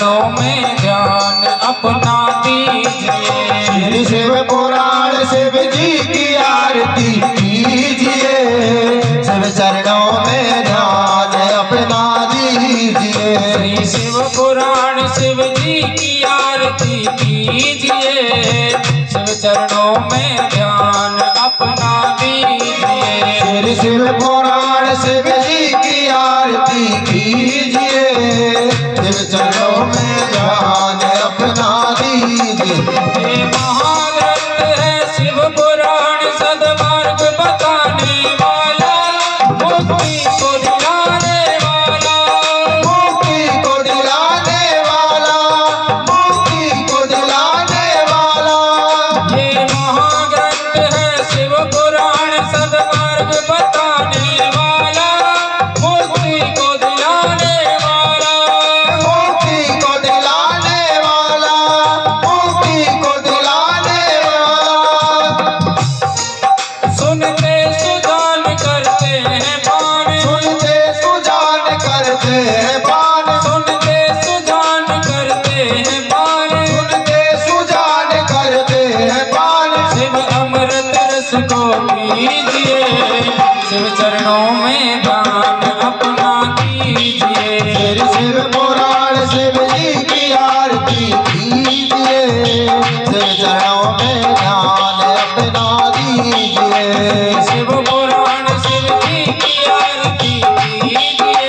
चरणों में ध्यान अपना दीजिए। शिव पुराण शिव जी की आरती कीजिए, शिव चरणों में ध्यान अपना दीजिए। श्री शिव पुराण शिव जी की आरती कीजिए, शिव चरणों में ध्यान अपना दीजिए। श्री शिव पुराण शिव जी की आरती कीजिए, शिव चरणों में ध्यान अपना दीजिए। ये महाग्रंथ है शिव पुराण, सद्मार्ग बताने वाला, मुक्ति को दिलाने वाला, मुक्ति को दिलाने वाला, मुक्ति को दिलाने वाला। ये महाग्रंथ है शिव पुराण, सद्मार्ग बताने वाला, मुक्ति को दिलाने वाला, मुक्ति को दिलाने वाला, मुक्ति को दिलाने वाला। सुनते सुजान करते हैं पान, सुनते सुजान करते हैं पान, सुनते सुजान करते हैं पान, सुनते सुजान करते हैं पान। शिव अमृत रस को पीजिए, शिव चरणों में दान अपना कीजिए। श्री शिव पुराण शिव जी की आरती कीजिए, शिव चरणों में ध्यान अपना दीजिए। शिव पुराण शिव जी की आरती कीजिए,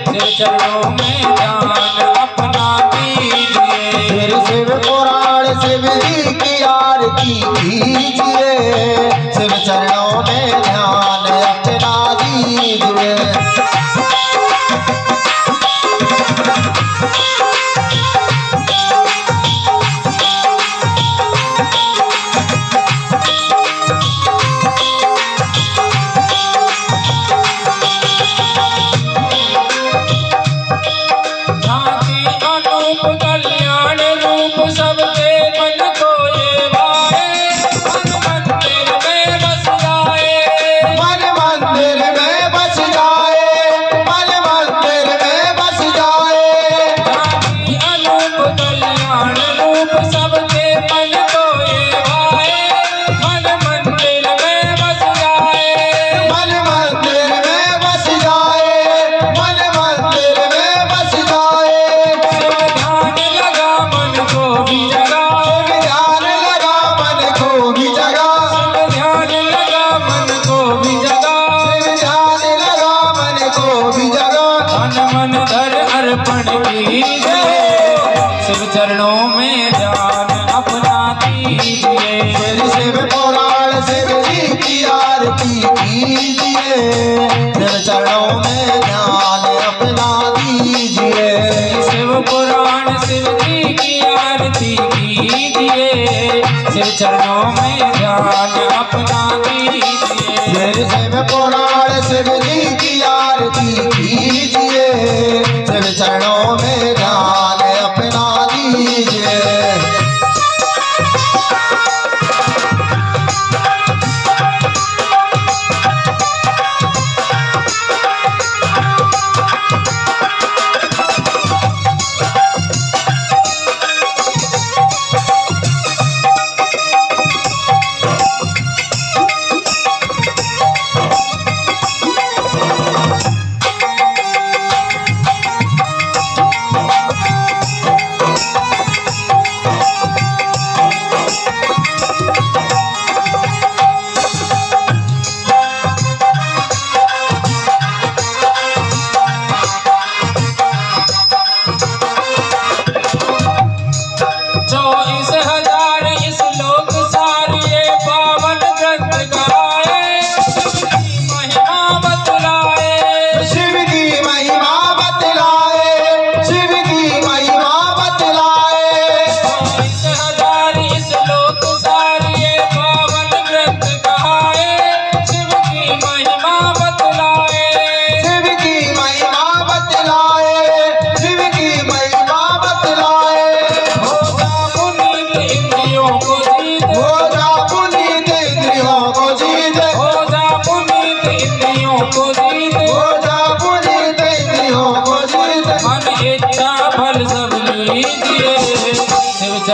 शिव चरणों में ध्यान अपना दीजिए। श्री शिव पुराण शिव जी की आरती कीजिए, शिव चरणों में ध्यान अपना दीजिए। झांकी अनूप कल्याण रूप सबके मन को ये भाए, मन मंदिर में बस जाए, मन मंदिर में बस जाए, मन मंदिर में बस जाए। झांकी अनूप कल्याण रूप सबके मन को ये भाए, मन मंदिर में बस जाए, मन मंदिर में बस जाए, मन मंदिर में बस जाए। शिव ध्यान लगा मन को भी जगा, शिव ध्यान लगा मन को भी जगा, शिव ध्यान लगा मन को भी जगा, शिव ध्यान लगा मन को भी जगा। तन मन धर अर्पण कीजिए, शिव चरणों में ध्यान अपना दीजिए। श्री शिव पुराण शिव जी की आरती कीजिए, शिव चरणों में ध्यान अपना दीजिए। शिव पुराण शिव जी की आरती कीजिए, शिव चरणों में ध्यान अपना दीजिए। श्री शिव पुराण शिव जी की आरती कीजिए, शिव चरणों में ध्यान अपना दीजिए।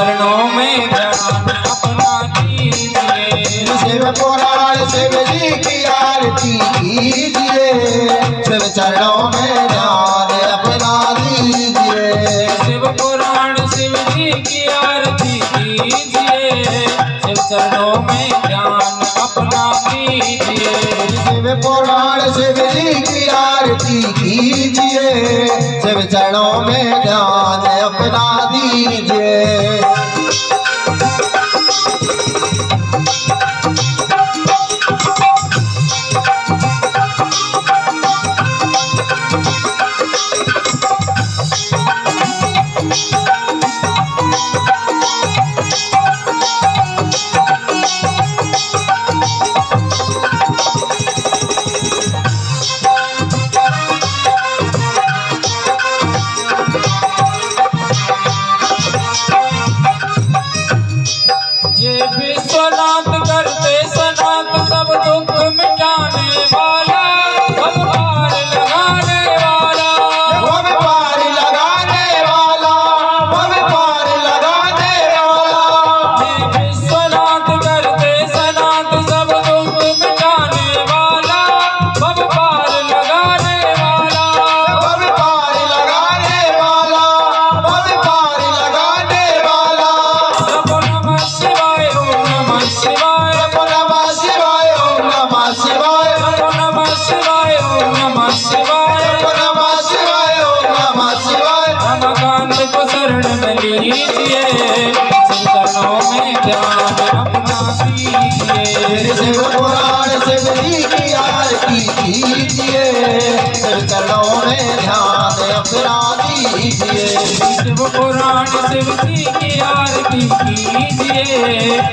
चरणों में ध्यान अपना दीजिए। शिव पुराण शिव जी की आरती कीजिए, शिव चरणों में ध्यान अपना दीजिए। शिव पुराण शिव जी की आरती कीजिए, शिव चरणों में ध्यान अपना दीजिए। शिव पुराण शिव जी की आरती कीजिए, शिव चरणों में ध्यान अपना दीजिए। ये विश्वनाथ करते सनाथ सब दुख मिटाने वाला, सब पार लगाने वाला, भव पार लगाने वाला, भव पार लगाने वाला। ये विश्वनाथ करते सनाथ सब दुख मिटाने वाला, सब पार लगाने वाला, भव पार लगाने वाला, भव पार लगाने वाला। नमो नमः शिवाय ओम नमः शिवाय, नमो नमः शिवाय ओम नमः शिवाय, नमो नमः शिवाय ओम नमः शिवाय। नमो नमः शिवाय ओम नमः शिवाय। रमाकांत को शरण में लीजिए, शिव चरणों में ध्यान अपना दीजिए। शिव पुराण शिव जी की आरती कीजिए, शिव चरणों में ध्यान अपना दीजिए। शिव पुराण शिव जी की आरती कीजिए,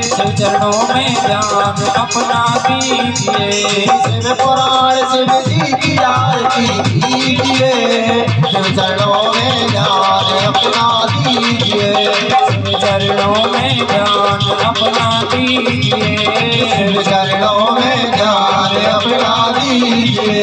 शिव चरणों में ध्यान अपना दीजिए। शिव पुराण शिव जी की आरती कीजिए, शिव चरणों में ध्यान अपना दीजिए। शिव चरणों में ध्यान अपना दीजिए। शिव चरणों में ध्यान अपना दीजिए।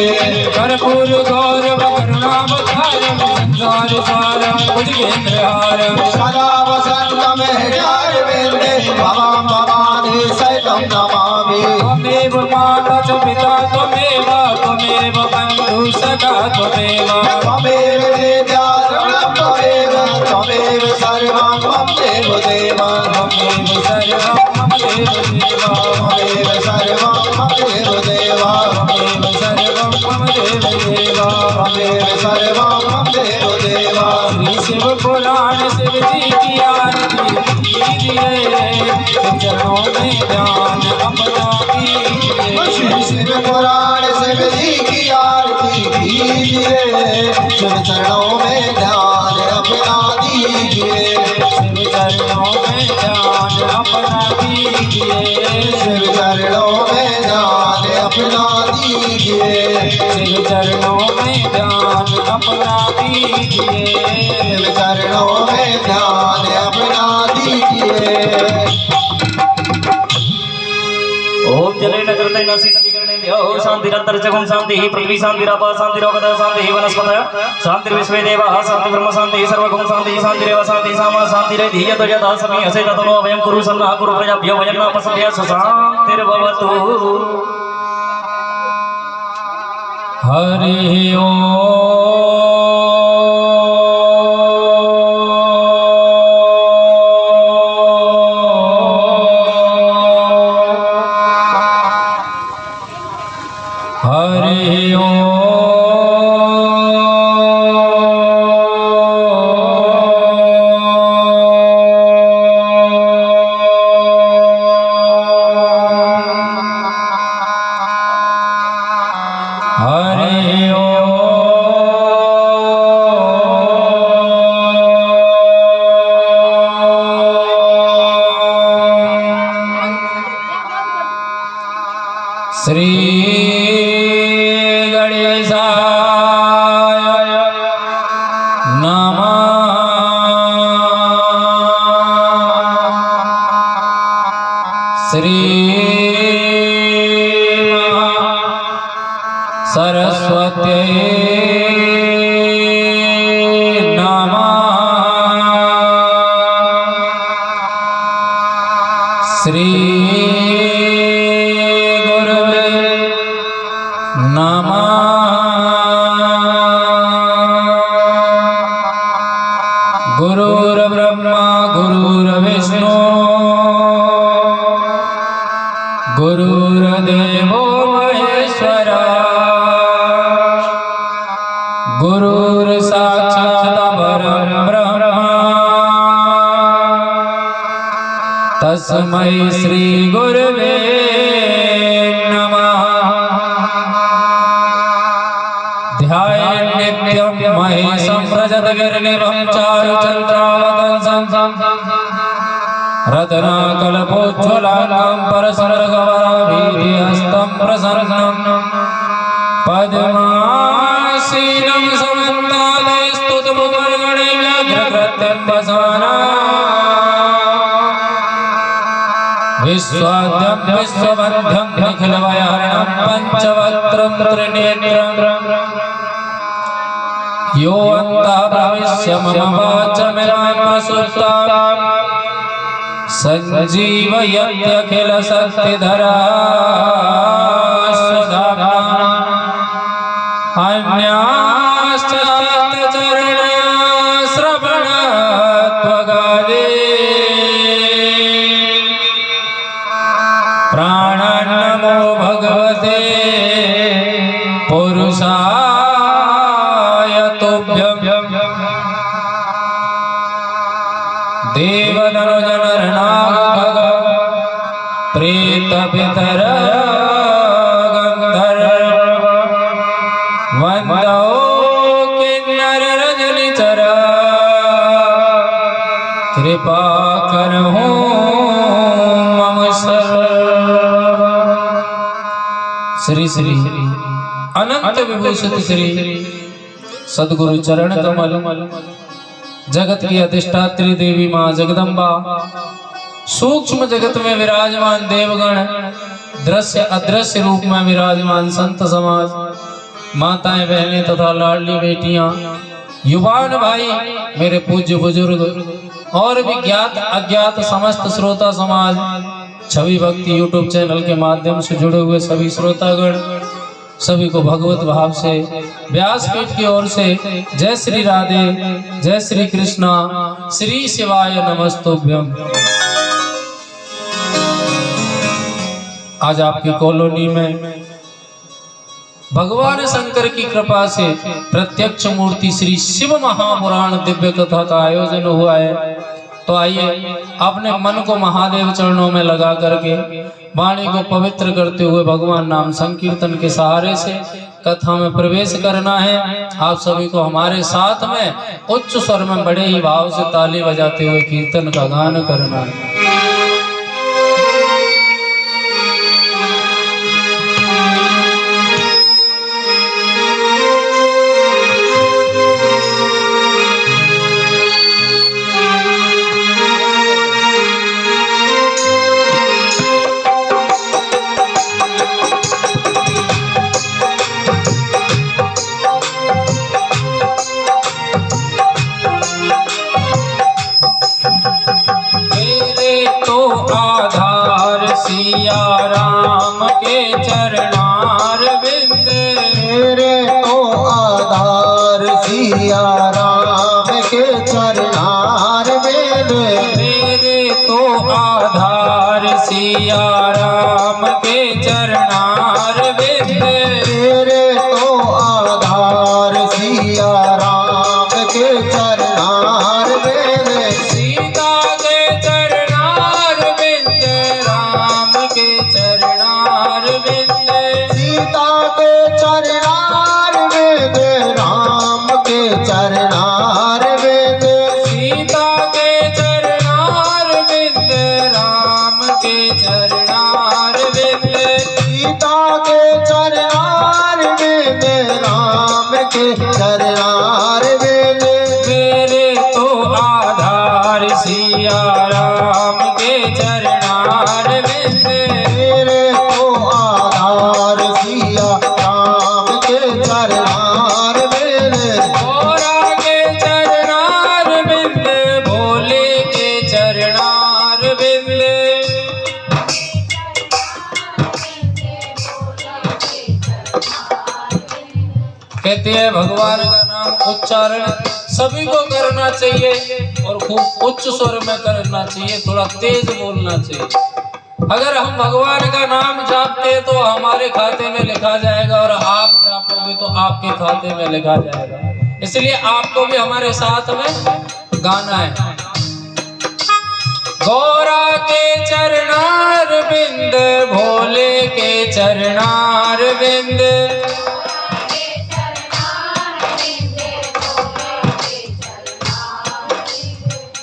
कर्पूर गौरव करुणावतारम संसार सारम भुजगेन्द्रहारम। सदा वसंत में जार वेंदे भवाम भवानी सैतम नमामि। त्वमेव माता च पिता त्वमेव, त्वमेव बन्धु सखा त्वमेव, त्वमेव वेद्या द्रविणं त्वमेव, त्वमेव सर्वं मम देव देव। त्वमेव सर्वं मम देवदेव, त्वमेव सर्वं मम देव देव। त्वमेव सर्वं मम देवदेव। त्वमेव सर्वं मम देव देव। श्री शिव पुराण शिव जी की आरती कीजिए, शिव चरणों में ध्यान अपना दीजिए। शिव पुराण शिव जी की आरती कीजिए, शिव चरणों में ध्यान अपना दीजिए। शिव चरणों में ध्यान अपना दीजिए। शिव चरणों में ध्यान अपना दीजिए। शिव चरणों में ध्यान अपना दीजिए। शिव चरणों में ध्यान अपना दीजिए। ओम जले नजरते नसीतली करने दियो शांतिरंतर जगम शांति पृथ्वी शांतिरापा शांतिरोगद शांति वनस्पत शांति विश्वे देवा शांति ब्रह्म शांति सर्वगुण शांति शांतिरेव शांति सामा शांतिरेधि यत यथा समी असे ततो वयं कुरु सन्ना कुरु प्रजाभ्यो वयं नापसभ्य शांतिर्भवतु। हरि ओम। हरि श्री गणेशाय नमः। श्री सरस्वती नमः। श्री गुरुवे नमः। गुरुर्ब्रह्मा गुरुर्विष्णु गुरुर्देवो महेश्वरा गुरुर्साक्षात् परब्रह्म तस्मै श्री गुरुवे नमः। ध्यायेन् नित्यं महेशं रजतगिरिनिभं चारुचन्द्रावतंसं रत्नाकल्पोज्ज्वलाङ्गं परस्परगौरवीर्यहस्तं प्रसन्नं पद्मासीनं समन्तादे स्तुतमुपगणे व्याघ्रकृत्यं वसाना विश्वाद्यं विश्वबन्धं निखिलवयहरणं पञ्चवक्त्रं त्रिनेत्रं यो अन्तः प्रविश्य मम वाचमिमां प्रसुप्तां सञ्जीवयत्यखिलशक्तिधरा स्वधाम्ना अन्याश्च चरणश्रवणत्वगादि प्राणन्नमो भगवते पुरुषाय तुभ्यं। देवदनुजनरनाग प्रेतपितर गन्धर्व वन्दो किन्नररजनिचर कृपा करहु मम सर्व। श्री श्री अनंत विभूषित श्री सद्गुरु चरण कमल जगत की अधिष्ठात्री देवी माँ जगदम्बा सूक्ष्म जगत में विराजमान देवगण दृश्य अदृश्य रूप में विराजमान संत समाज माताएं बहनें तथा लाडली बेटियां युवान भाई मेरे पूज्य बुजुर्ग और भी ज्ञात अज्ञात समस्त श्रोता समाज छवि भक्ति यूट्यूब चैनल के माध्यम से जुड़े हुए सभी श्रोतागण सभी को भगवत भाव से व्यासपीठ की ओर से जय श्री राधे जय श्री कृष्णा श्री शिवाय नमस्तुभ्यं। आज आपकी कॉलोनी में भगवान शंकर की कृपा से प्रत्यक्ष मूर्ति श्री शिव महापुराण दिव्य कथा का आयोजन हुआ है। तो आइए अपने मन को महादेव चरणों में लगा करके वाणी को पवित्र करते हुए भगवान नाम संकीर्तन के सहारे से कथा में प्रवेश करना है। आप सभी को हमारे साथ में उच्च स्वर में बड़े ही भाव से ताली बजाते हुए कीर्तन का गान करना है। सिया राम के चरणार बिंद मेरे तो आधार सिया राम के चरणार बिंद मेरे तो आधार सिया राम के चरणार बिंद मेरे तो आधार सिया राम के चरणार बिंद सीता के चरणार बिंद राम के चरणार बिंद सीता के चरणार बिंद राम के चरणार बिंद सीता के चरणार बिंद राम के चरणार बिंद सीता के चरणार बिंद राम के चरणार बिंद मेरे तो आधार सिया राम के चरणार बिंद मेरे तो आधार सिया राम के चरणार बिंद भोरा के चरणार बिंद भोले के चरणार बिंद कहते हैं भगवान का नाम उच्चारण सभी को करना चाहिए और खूब उच्च स्वर में करना चाहिए, थोड़ा तेज बोलना चाहिए। अगर हम भगवान का नाम जापते हैं तो हमारे खाते में लिखा जाएगा और आप जापोगे तो आपके खाते में लिखा जाएगा। इसलिए आपको भी हमारे साथ में गाना है। गौरा के चरणार बिंद, भोले के चरणार बिंद,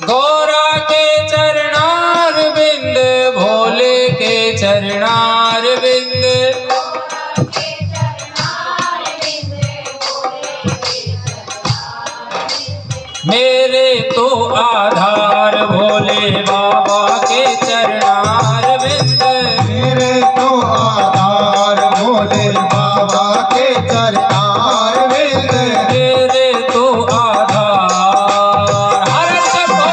गौरा के चरणार बिंद, भोले के चरणार बिंद, मेरे तो आधार भोले बाबा के चरणार बिंद, मेरे तो आधार भोले बाबा के चरणार बिंद, मेरे तो आधार। हर शंभो।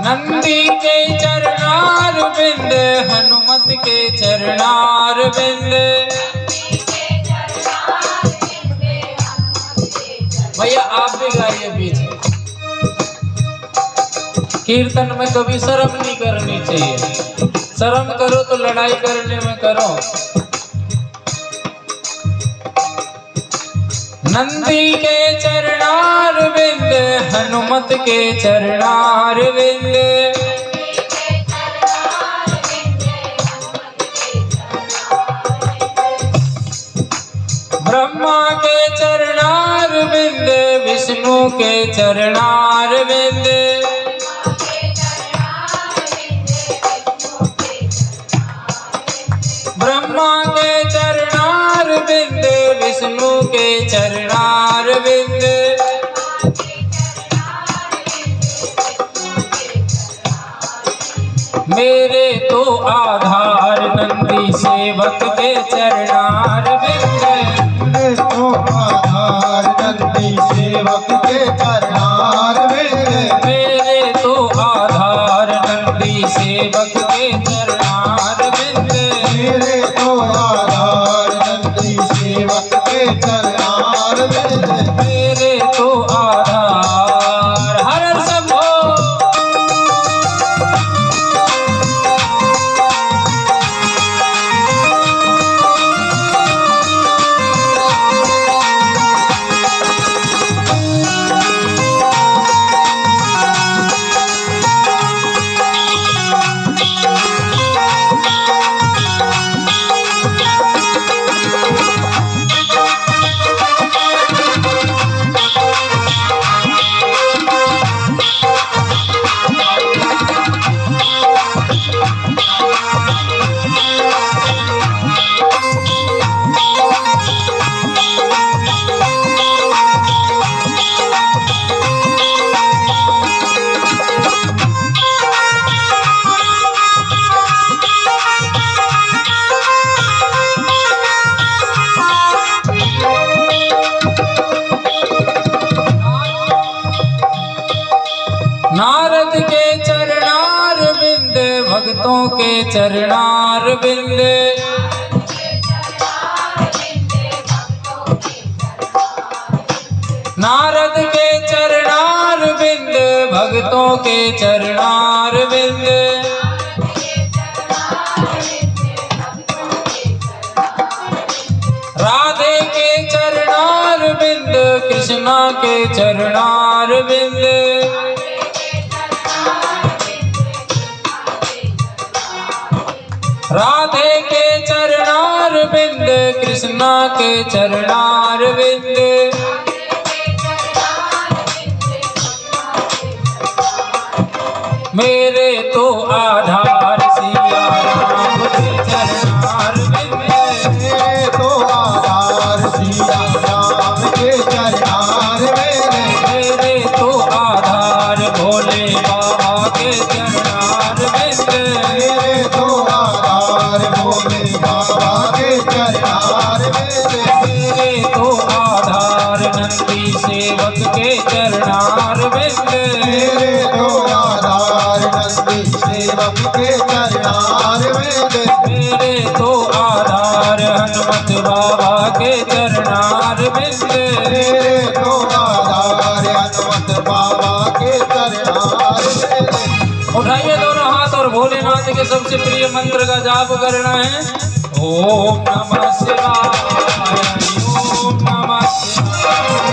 नंदी के चरणार बिंद, हनुमत के चरणार बिंद, भैया आप भी गाइए बीच में। कीर्तन में कभी शर्म नहीं करनी चाहिए, शर्म करो तो लड़ाई करने में करो। नंदी के चरणार बिंद, हनुमत के चरणार बिंद, ब्रह्मा के चरणार बिंद, विष्णु के चरणार बिंद, ब्रह्मा के चरणार बिंद, विष्णु के चरणार बिंद, मेरे तो आधार नंदी सेवक के चरणार बिंद, मेरे तो आधार नंदी सेवक के चरणार बिंद, मेरे तो आधार नंदी सेवक के चरणार बिंद, मेरे तो आधार नंदी सेवक के चरणार बिंद, मेरे तो आधार। हर हर शंभो। नारद के चरणार बिंद, भक्तों के चरणार बिंद, नारद के चरणार बिंद, भक्तों के चरणार बिंद, राधे के चरणार बिंद, कृष्णा के चरणार बिंद, राधे के चरणार बिंद, कृष्णा के चरणार बिंद, मेरे तो आधार सिया राम के चरणार बिंद, मेरे तो आधार सिया राम के चरणार बिंद, मेरे तो आधार भोले बाबा के चरणार बिंद, मेरे तो आधार भोले बाबा के चरणार बिंद, मेरे तो आधार नंदी सेवक के चरणार बिंद, मेरे तो आधार नंदी सेवक के चरणार बिंद, मेरे तो आधार हनुमत बाबा के चरणार बिंद, मेरे तो आधार हनुमत बाबा के चरणार बिंद। उठाइए दोनों हाथ और भोलेनाथ के सबसे प्रिय मंत्र का जाप करना है। ओम नमः शिवाय, ओम नमः शिवाय,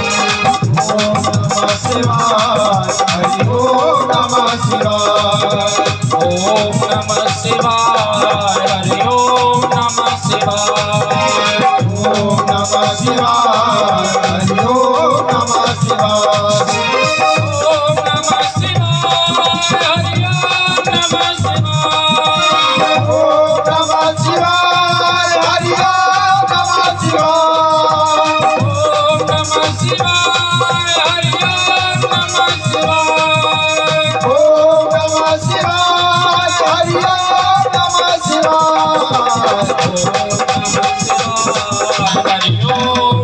हरि ओम नमः शिवाय, ओम नमः शिवाय, हरि ओम नमः शिवाय, ओम नमः शिवाय, हरि ओम नमः शिवाय, ओम नमः शिवाय, हरि ओम नमः शिवाय, ओम नमः शिवाय, हरि ओम नमः शिवाय, ओम नमः शिवाय, हरि ओम नमः शिवाय, ओम नमः शिवाय, हरि ओम नमः शिवाय, हरि ओम नमः शिवाय, ओम नमः शिवाय, हरि ओम नमः शिवाय, हरि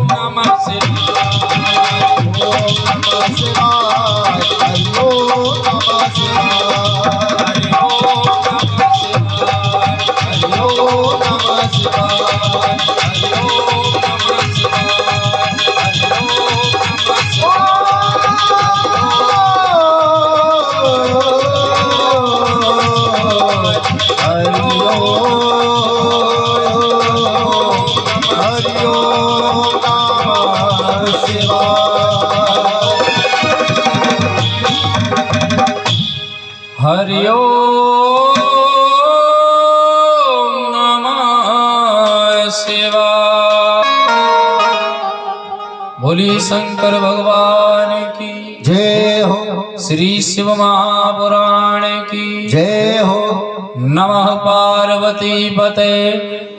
ओम नमः शिवाय, हरि ओम नमः शिवाय, हरि ओम नमः शिवाय, हरि ओम नमः शिवाय। हरि ओम नमः शिवाय। बोली शंकर भगवान की जय हो, श्री शिव महापुराण की जय हो, नमः पार्वती पते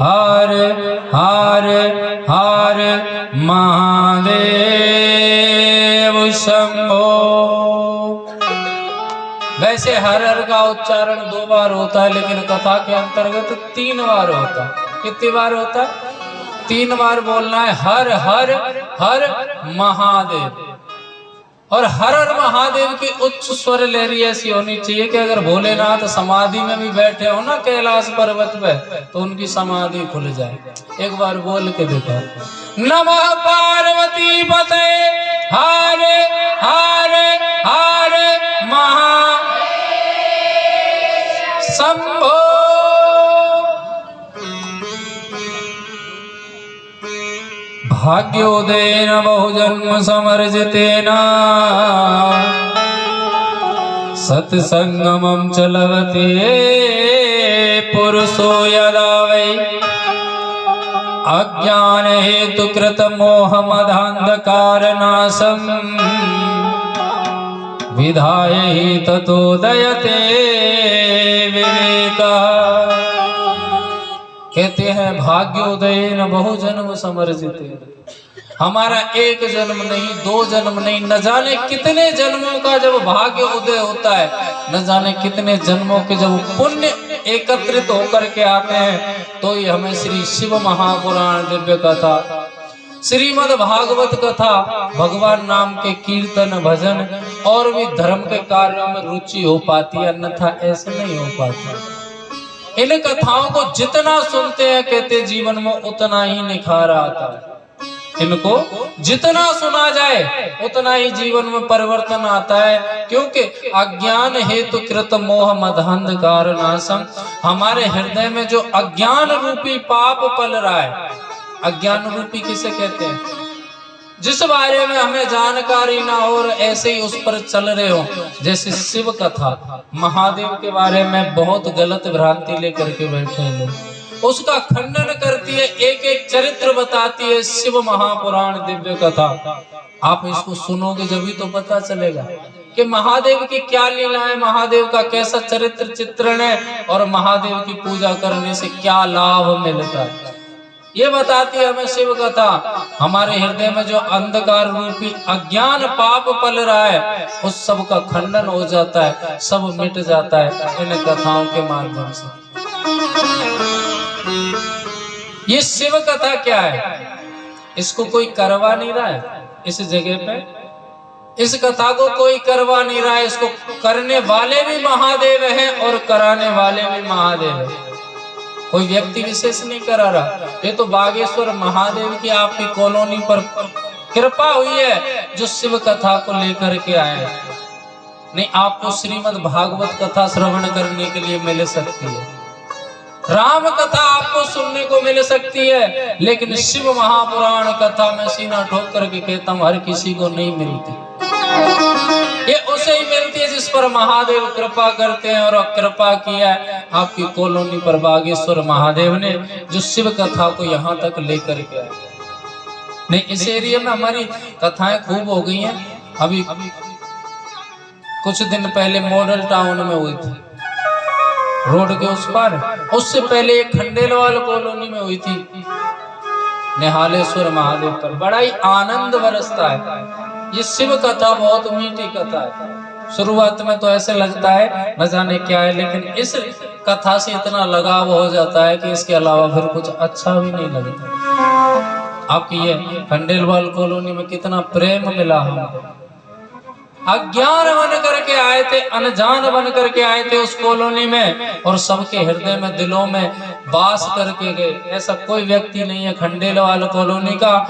हर हर हर महादेव शंभो। वैसे हर हर का उच्चारण 2 बार होता है, लेकिन कथा के अंतर्गत 3 बार होता है। कितनी बार होता है? 3 बार बोलना है, हर हर हर महादेव। और हर हर महादेव की उच्च स्वर लहरी ऐसी होनी चाहिए कि अगर भोलेनाथ समाधि में भी बैठे हो ना कैलाश पर्वत पे, तो उनकी समाधि खुल जाए। एक बार बोल के देखो, नमः पार्वती पते हर हर हर महा शंभो। भाग्योदयेन बहुजन्म समर्जितेन सत्संगमं च लभते पुरुषो यदा वै अज्ञान हेतु कृत मोह मदान्धकारनाशं विधाय हि ततोदयते विवेकः। कहते हैं भाग्योदयेन बहुजन्म समर्जिते, हमारा एक जन्म नहीं, 2 जन्म नहीं, न जाने कितने जन्मों का जब भाग्य उदय होता है, न जाने कितने जन्मों के जब पुण्य एकत्रित होकर के आते हैं, तो ये हमें श्री शिव महापुराण दिव्य कथा, श्रीमद् भागवत कथा, भगवान नाम के कीर्तन भजन और भी धर्म के कार्यों में रुचि हो पाती है, अन्यथा ऐसे नहीं हो पाता। इन कथाओं को जितना सुनते हैं, कहते जीवन में उतना ही निखार आता है। इनको जितना सुना जाए उतना ही जीवन में परिवर्तन आता है, क्योंकि अज्ञान हेतु कृत मोह मदान्धकार नाशम, हमारे हृदय में जो अज्ञान रूपी पाप पल रहा है, अज्ञान रूपी किसे कहते हैं? जिस बारे में हमें जानकारी ना हो और ऐसे ही उस पर चल रहे हो, जैसे शिव कथा, महादेव के बारे में बहुत गलत भ्रांति लेकर के बैठे हैं लोग। उसका खंडन करती है, एक एक चरित्र बताती है शिव महापुराण दिव्य कथा। आप इसको सुनोगे जब तो पता चलेगा कि महादेव की क्या लीला है, महादेव का कैसा चरित्र चित्रण है और महादेव की पूजा करने से क्या लाभ मिलता है। ये बताती है हमें शिव कथा। हमारे हृदय में जो अंधकार रूपी अज्ञान पाप पल रहा है उस सब का खंडन हो जाता है, सब मिट जाता है इन कथाओं के माध्यम से। ये शिव कथा क्या है, इसको कोई करवा नहीं रहा है इस जगह पे, इस कथा को कोई करवा नहीं रहा है। इसको करने वाले भी महादेव हैं और कराने वाले भी महादेव हैं, कोई व्यक्ति विशेष नहीं करा रहा। ये तो बागेश्वर महादेव की आपकी कॉलोनी पर कृपा हुई है जो शिव कथा को लेकर के आए हैं। नहीं, आपको श्रीमद् भागवत कथा श्रवण करने के लिए मिल सकती है, राम कथा आपको सुनने को मिल सकती है, लेकिन शिव महापुराण कथा में सीना ठोक करके कहता हूं हर किसी को नहीं मिलती। ये उसे ही मिलती है जिस पर महादेव कृपा करते हैं, और कृपा किया है आपकी कॉलोनी पर बागेश्वर महादेव ने जो शिव कथा को यहाँ तक लेकर के आए। नहीं, इस एरिया में हमारी कथाएं खूब हो गई हैं। अभी कुछ दिन पहले मॉडल टाउन में हुई थी, रोड के उस पार। उससे पहले एक खंडेलवाल कॉलोनी में हुई थी निहालेश्वर महादेव पर। बड़ा ही आनंद बरसता है। ये शिव कथा बहुत मीठी कथा है। शुरुआत में तो ऐसे लगता है न जाने क्या है, लेकिन इस कथा से इतना लगाव हो जाता है कि इसके अलावा फिर कुछ अच्छा भी नहीं लगता। आपकी ये खंडेलवाल कॉलोनी में कितना प्रेम मिला हमको। अज्ञान बन करके आए थे, अनजान बन करके आए थे उस कॉलोनी में, और सबके हृदय में दिलों में वास करके गए। ऐसा कोई व्यक्ति नहीं है खंडेलवाल कॉलोनी का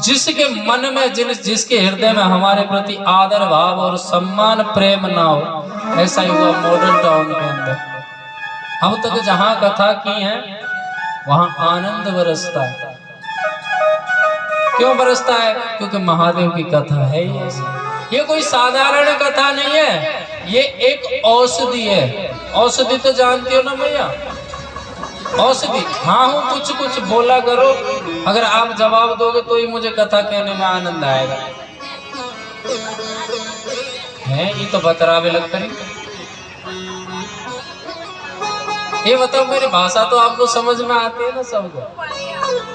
जिसके मन में जिसके हृदय में हमारे प्रति आदर भाव और सम्मान प्रेम ना हो। ऐसा ही हुआ मॉडल टाउन के अंदर। अब तक जहां कथा की है वहां आनंद बरसता है। क्यों बरसता है? क्योंकि महादेव की कथा है ही ऐसी। ये कोई साधारण कथा नहीं है, ये एक औषधि है। औषधि तो जानते हो ना भैया, औषधि। हाँ हूँ, कुछ कुछ बोला करो, अगर आप जवाब दोगे तो ही मुझे कथा कहने में आनंद आएगा। है ये तो बतरावे लगता है। ये बताओ, मेरी भाषा तो आपको समझ में आती है ना सबको?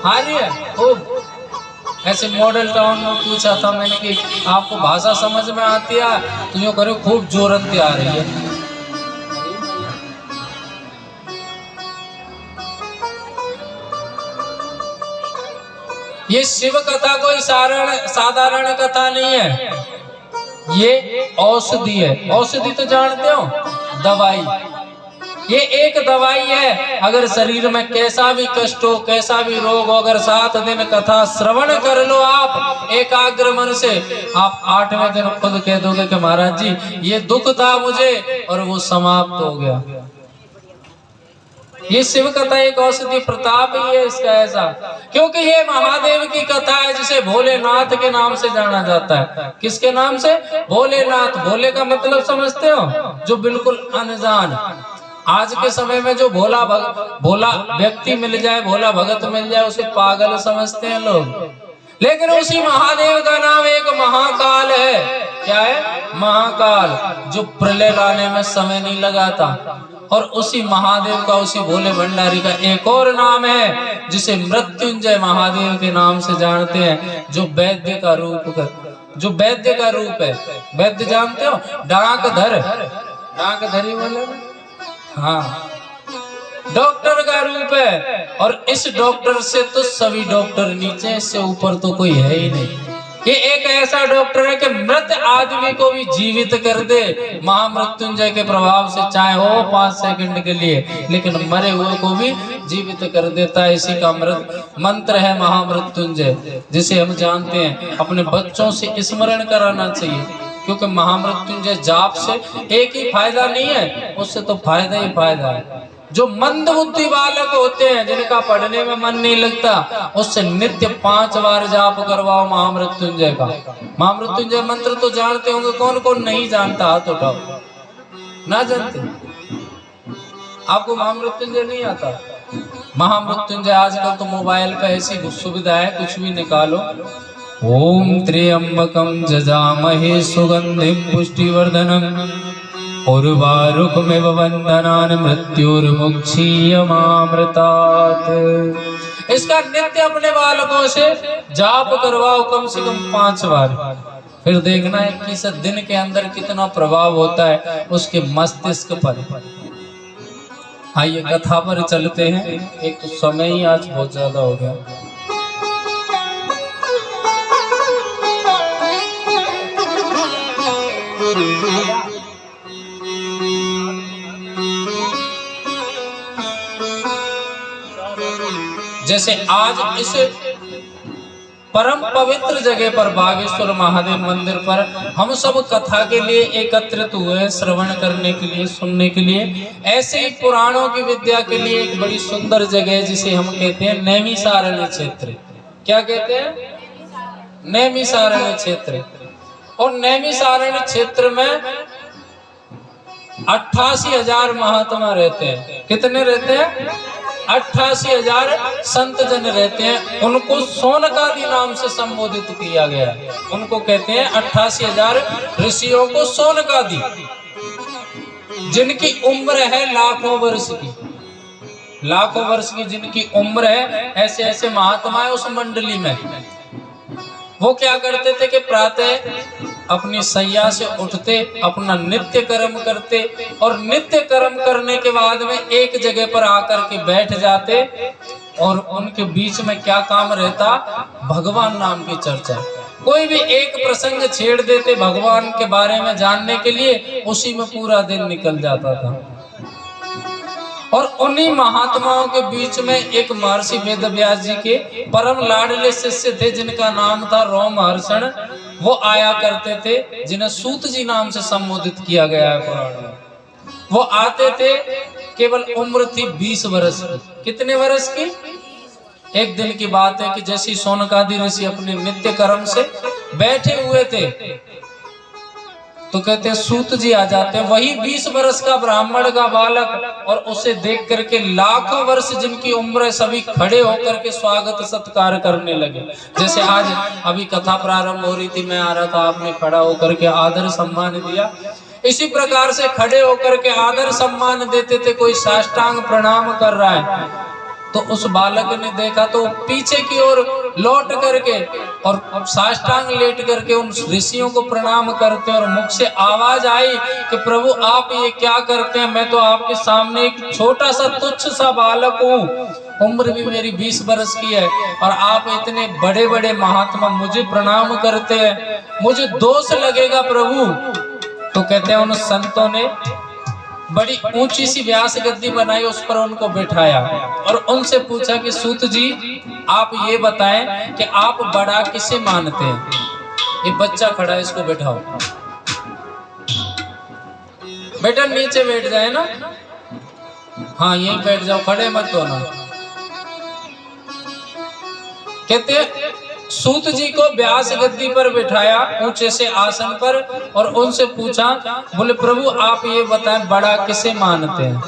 हाँ जी है खूब। ऐसे मॉडल टाउन में पूछा था मैंने कि आपको भाषा समझ में आती है, तो यूँ करो खूब जोरन आ रही है। ये शिव कथा कोई साधारण कथा नहीं है, ये औषधि है। औषधि तो जानते हो, दवाई। ये एक दवाई है। अगर शरीर में कैसा भी कष्ट हो, कैसा भी रोग हो, अगर 7 दिन कथा श्रवण कर लो आप एकाग्र मन से, आप 8वें दिन खुद कह दोगे कि महाराज जी ये दुख था मुझे और वो समाप्त हो गया। ये शिव कथा एक औषधि प्रताप ही है इसका ऐसा, क्योंकि ये महादेव की कथा है जिसे भोलेनाथ के नाम से जाना जाता है। किसके नाम से? भोलेनाथ। भोले का मतलब समझते हो? जो बिल्कुल अनजान। आज के समय में जो भोला व्यक्ति मिल जाए, भोला भगत मिल जाए, उसे पागल समझते हैं लोग। लेकिन उसी महादेव का नाम एक महाकाल है। क्या है? महाकाल, जो प्रलय लाने में समय नहीं लगाता। और उसी महादेव का, उसी भोले भंडारी का एक और नाम है जिसे मृत्युंजय महादेव के नाम से जानते हैं, जो वैद्य का रूप है। वैद्य जानते हो? डाकधरी बोले, हाँ, डॉक्टर का रूप है। और इस डॉक्टर से तो सभी डॉक्टर नीचे, इससे ऊपर तो कोई है ही नहीं। ये एक ऐसा डॉक्टर है कि मृत आदमी को भी जीवित कर दे महामृत्युंजय के प्रभाव से, चाहे हो 5 सेकंड के लिए, लेकिन मरे हुए को भी जीवित कर देता है। इसी का मंत्र है महामृत्युंजय, जिसे हम जानते हैं। अपने बच्चों से स्मरण कराना चाहिए, क्योंकि महामृत्युंजय जाप से एक ही फायदा नहीं है, उससे तो फायदा ही फायदा है। जो मंद बुद्धि बालक होते हैं, जिनका पढ़ने में मन नहीं लगता, उससे नित्य 5 बार जाप करवाओ महामृत्युंजय का। महामृत्युंजय मंत्र तो जानते होंगे, कौन कौन नहीं जानता? हाथ उठाओ। ना जानते? आपको महामृत्युंजय नहीं आता? महामृत्युंजय आजकल तो मोबाइल पे ऐसी सुविधा है, कुछ भी निकालो। ओम त्र्यंबकम जजामहे सुगंधिम पुष्टिवर्धनम उर्वारुकमिव वंदनान् मृत्युर्मुक्षीयमामृतात्। इसका नित्य अपने बालकों से जाप करवाओ कम से कम 5 बार। फिर देखना 21 दिन के अंदर कितना प्रभाव होता है उसके मस्तिष्क पर। आइए कथा पर चलते हैं, एक तो समय ही आज बहुत ज्यादा हो गया। जैसे आज इस परम पवित्र जगह पर बागेश्वर महादेव मंदिर पर हम सब कथा के लिए एकत्रित हुए, श्रवण करने के लिए, सुनने के लिए। ऐसे ही पुराणों की विद्या के लिए एक बड़ी सुंदर जगह है जिसे हम कहते हैं नैमिषारण्य क्षेत्र। क्या कहते हैं? नैमिषारण्य क्षेत्र। और नैमिषारण्य क्षेत्र में 88,000 महात्मा रहते हैं। कितने रहते हैं? 88,000 संत जन रहते हैं। उनको सोनकादि नाम से संबोधित किया गया है। उनको कहते हैं 88,000 ऋषियों को सोनकादि, जिनकी उम्र है लाखों वर्ष की। लाखों वर्ष की जिनकी उम्र है, ऐसे ऐसे महात्मा है उस मंडली में। वो क्या करते थे कि प्रातः अपनी सैया से उठते, अपना नित्य कर्म करते और नित्य कर्म करने के बाद में एक जगह पर आकर के बैठ जाते। और उनके बीच में क्या काम रहता? भगवान नाम की चर्चा। कोई भी एक प्रसंग छेड़ देते भगवान के बारे में जानने के लिए, उसी में पूरा दिन निकल जाता था। और उन्हीं महात्माओं के बीच में एक महर्षि वेदव्यास जी के परम लाडले शिष्य थे जिनका नाम था रोमहर्षण। वो आया करते थे, जिन्हें सूत जी नाम से संबोधित किया गया है पुराण में। वो आते थे, केवल उम्र थी 20 वर्ष की। कितने वर्ष की? एक दिन की बात है कि जैसे सोनकादि ऋषि अपने नित्य कर्म से बैठे हुए थे तो कहते हैं सूत जी आ जाते हैं। वही 20 वर्ष का ब्राह्मण का बालक, और उसे देख करके लाखों वर्ष जिनकी उम्र है सभी खड़े होकर के स्वागत सत्कार करने लगे। जैसे आज अभी कथा प्रारंभ हो रही थी, मैं आ रहा था, आपने खड़ा होकर के आदर सम्मान दिया। इसी प्रकार से खड़े होकर के आदर सम्मान देते थे। कोई साष्टांग प्रणाम कर रहा है तो उस बालक ने देखा तो पीछे की ओर लौट करके और साष्टांग लेट करके उन ऋषियों को प्रणाम करते। और मुख से आवाज आई कि प्रभु आप ये क्या करते हैं? मैं तो आपके सामने एक छोटा सा तुच्छ सा बालक हूँ, उम्र भी मेरी 20 वर्ष की है, और आप इतने बड़े बड़े महात्मा मुझे प्रणाम करते हैं, मुझे दोष लगेगा प्रभु। तो कहते हैं उन संतों ने बड़ी ऊंची सी व्यास गद्दी बनाई, उस पर उनको बिठाया और उनसे पूछा कि सूत जी आप ये बताएं कि आप बड़ा किसे मानते हैं? ये बच्चा खड़ा है, इसको बैठाओ। बेटा नीचे बैठ जाए ना, हाँ यहीं बैठ जाओ, खड़े मत होना। कहते सूत जी को व्यास गद्दी पर बिठाया ऊंचे से आसन पर और उनसे पूछा, बोले प्रभु आप ये बताएं बड़ा किसे मानते हैं?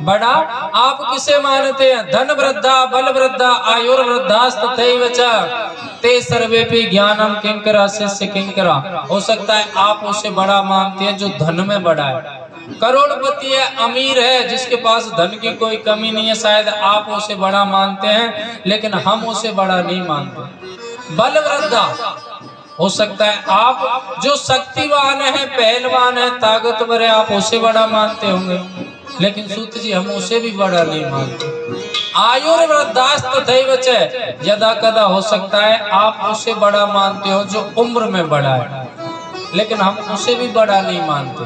बड़ा आप किसे मानते हैं? धन वृद्धा बल वृद्धा आयुर्वृद्धास्तथैव च ते सर्वेपि ज्ञानम किंकरा शिष्य किंकरा। हो सकता है आप उसे बड़ा मानते हैं जो धन में बड़ा है, करोड़पति है, अमीर है, जिसके पास धन की कोई कमी नहीं है, शायद आप उसे बड़ा मानते हैं, लेकिन हम उसे बड़ा नहीं मानते। बल वृद्धा हो सकता है आप जो शक्तिवान है, पहलवान है, ताकतवर है, आप उसे बड़ा मानते होंगे, लेकिन सूत जी हम उसे भी बड़ा नहीं मानते। आयुर्वृद्धास्तथैव च यदा कदा हो सकता है आप उसे बड़ा मानते हो जो उम्र में बड़ा है, लेकिन हम उसे भी बड़ा नहीं मानते।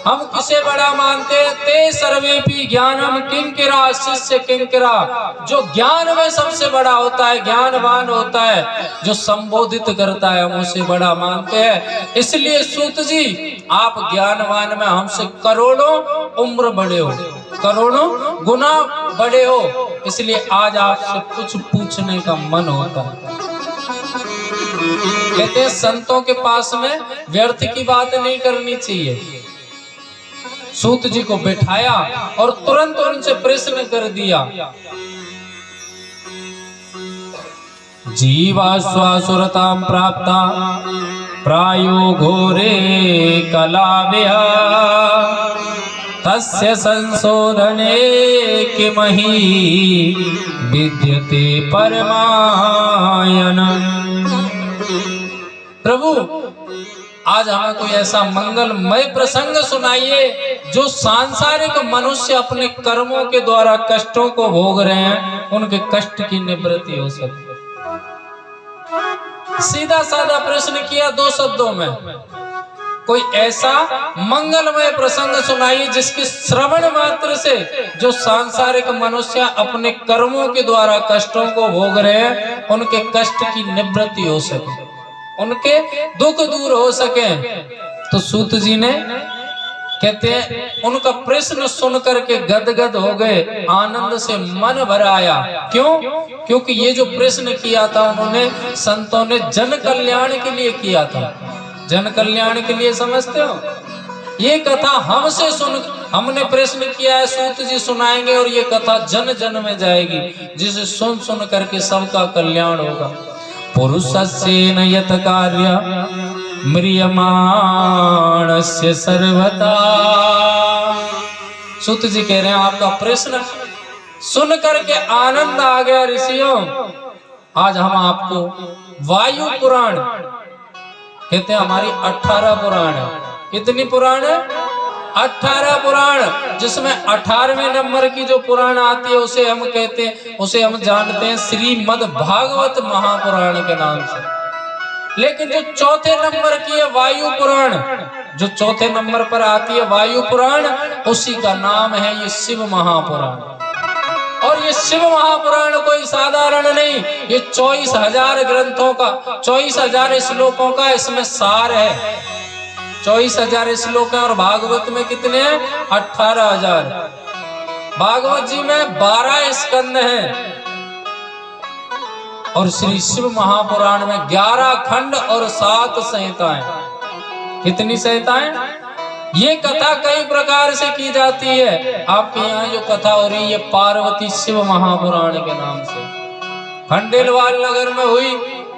हम किसे बड़ा मानते हैं? ते सर्वेपि ज्ञानम किंकरा शिष्य किंकरा। जो ज्ञान में सबसे बड़ा होता है, ज्ञानवान होता है, जो संबोधित करता है, हम उसे बड़ा मानते हैं। इसलिए सूत जी आप ज्ञानवान में हमसे करोड़ों उम्र बड़े हो, करोड़ों गुना बड़े हो, इसलिए आज आपसे कुछ पूछने का मन होता है। कहते हैं संतों के पास में व्यर्थ की बात नहीं करनी चाहिए। सूत जी को बिठाया और तुरंत उनसे प्रश्न कर दिया। जीवाश्वासुरतां प्राप्ता प्रायो घोरे कलाव्या तस्य संशोधने किमहि विद्यते परमायन। प्रभु आज हमें कोई ऐसा मंगलमय प्रसंग सुनाइए जो सांसारिक मनुष्य अपने कर्मों के द्वारा कष्टों को भोग रहे हैं, उनके कष्ट की निवृत्ति हो सके। सीधा साधा प्रश्न किया 2 शब्दों में। कोई ऐसा मंगलमय प्रसंग सुनाइए जिसके श्रवण मात्र से जो सांसारिक मनुष्य अपने कर्मों के द्वारा कष्टों को भोग रहे हैं, उनके कष्ट की निवृत्ति हो सके, उनके दुख दूर हो सके। तो सूत जी ने कहते हैं उनका प्रश्न सुन करके गदगद हो गए, आनंद से मन भर आया। क्यों? क्योंकि ये जो प्रश्न किया था उन्होंने संतों ने जन कल्याण के लिए किया था। जन कल्याण के लिए समझते हो? ये कथा हमसे सुन, हमने प्रश्न किया है, सूत जी सुनाएंगे और ये कथा जन जन में जाएगी, जिसे सुन सुन करके सबका कल्याण होगा। पुरुषस्येन यत कार्य म्रियमाणस्य सर्वदा। सूत जी कह रहे हैं आपका प्रश्न सुन करके आनंद आ गया ऋषियों। आज हम आपको वायु पुराण कहते हैं, हमारी 18 पुराण है। कितनी पुराण है? 18 पुराण, जिसमें 18वें नंबर की जो पुराण आती है उसे हम कहते हैं, उसे हम जानते हैं श्रीमद् भागवत महापुराण के नाम से। लेकिन जो चौथे नंबर की है वायु पुराण, जो चौथे नंबर पर आती है वायु पुराण, उसी का नाम है ये शिव महापुराण। और ये शिव महापुराण कोई साधारण नहीं, ये 24,000 ग्रंथों का, 24,000 श्लोकों का इसमें सार है। 24,000 श्लोक है और भागवत में कितने हैं? 18,000। भागवत जी में 12 स्कंद हैं और श्री शिव महापुराण में 11 खंड और 7 संहिताएं। कितनी संहिताएं? ये कथा कई प्रकार से की जाती है। आपके यहाँ जो कथा हो रही है पार्वती शिव महापुराण के नाम से, खंडेलवाल नगर में हुई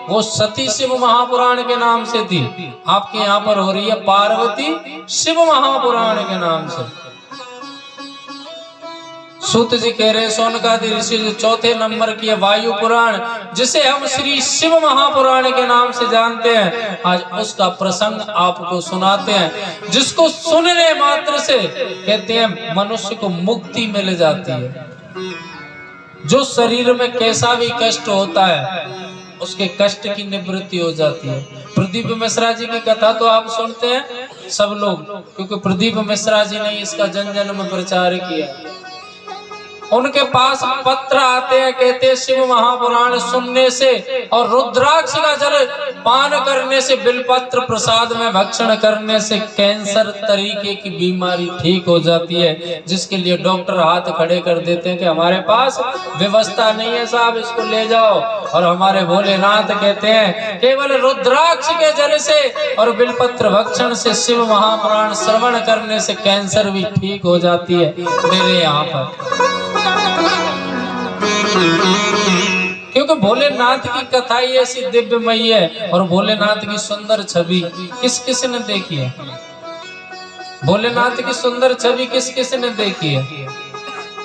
वो सती शिव महापुराण के नाम से थी। आपके यहाँ पर हो रही है पार्वती शिव महापुराण के नाम से। सूत जी कह रहे हैं सोनकादि ऋषि जो चौथे नंबर की है वायु पुराण, जिसे हम श्री शिव महापुराण के नाम से जानते हैं, आज उसका प्रसंग आपको सुनाते हैं, जिसको सुनने मात्र से कहते हैं मनुष्य को मुक्ति मिल जाती है। जो शरीर में कैसा भी कष्ट होता है उसके कष्ट की निवृत्ति हो जाती है। प्रदीप मिश्रा जी की कथा तो आप सुनते हैं सब लोग, क्योंकि प्रदीप मिश्रा जी ने इसका जन जन में प्रचार किया। उनके पास पत्र आते हैं, कहते हैं शिव महापुराण सुनने से और रुद्राक्ष का जल पान करने से, बिलपत्र प्रसाद में भक्षण करने से कैंसर तरीके की बीमारी ठीक हो जाती है। जिसके लिए डॉक्टर हाथ खड़े कर देते हैं कि हमारे पास व्यवस्था नहीं है साहब, इसको ले जाओ। और हमारे भोलेनाथ कहते हैं केवल रुद्राक्ष के जल से और बिलपत्र भक्षण से, शिव महापुराण श्रवण करने से कैंसर भी ठीक हो जाती है मेरे यहाँ पर। क्योंकि भोलेनाथ की कथा ही ऐसी दिव्यमयी है और भोलेनाथ की सुंदर छवि किस किस ने देखी है? भोलेनाथ की सुंदर छवि किस किस ने देखी है?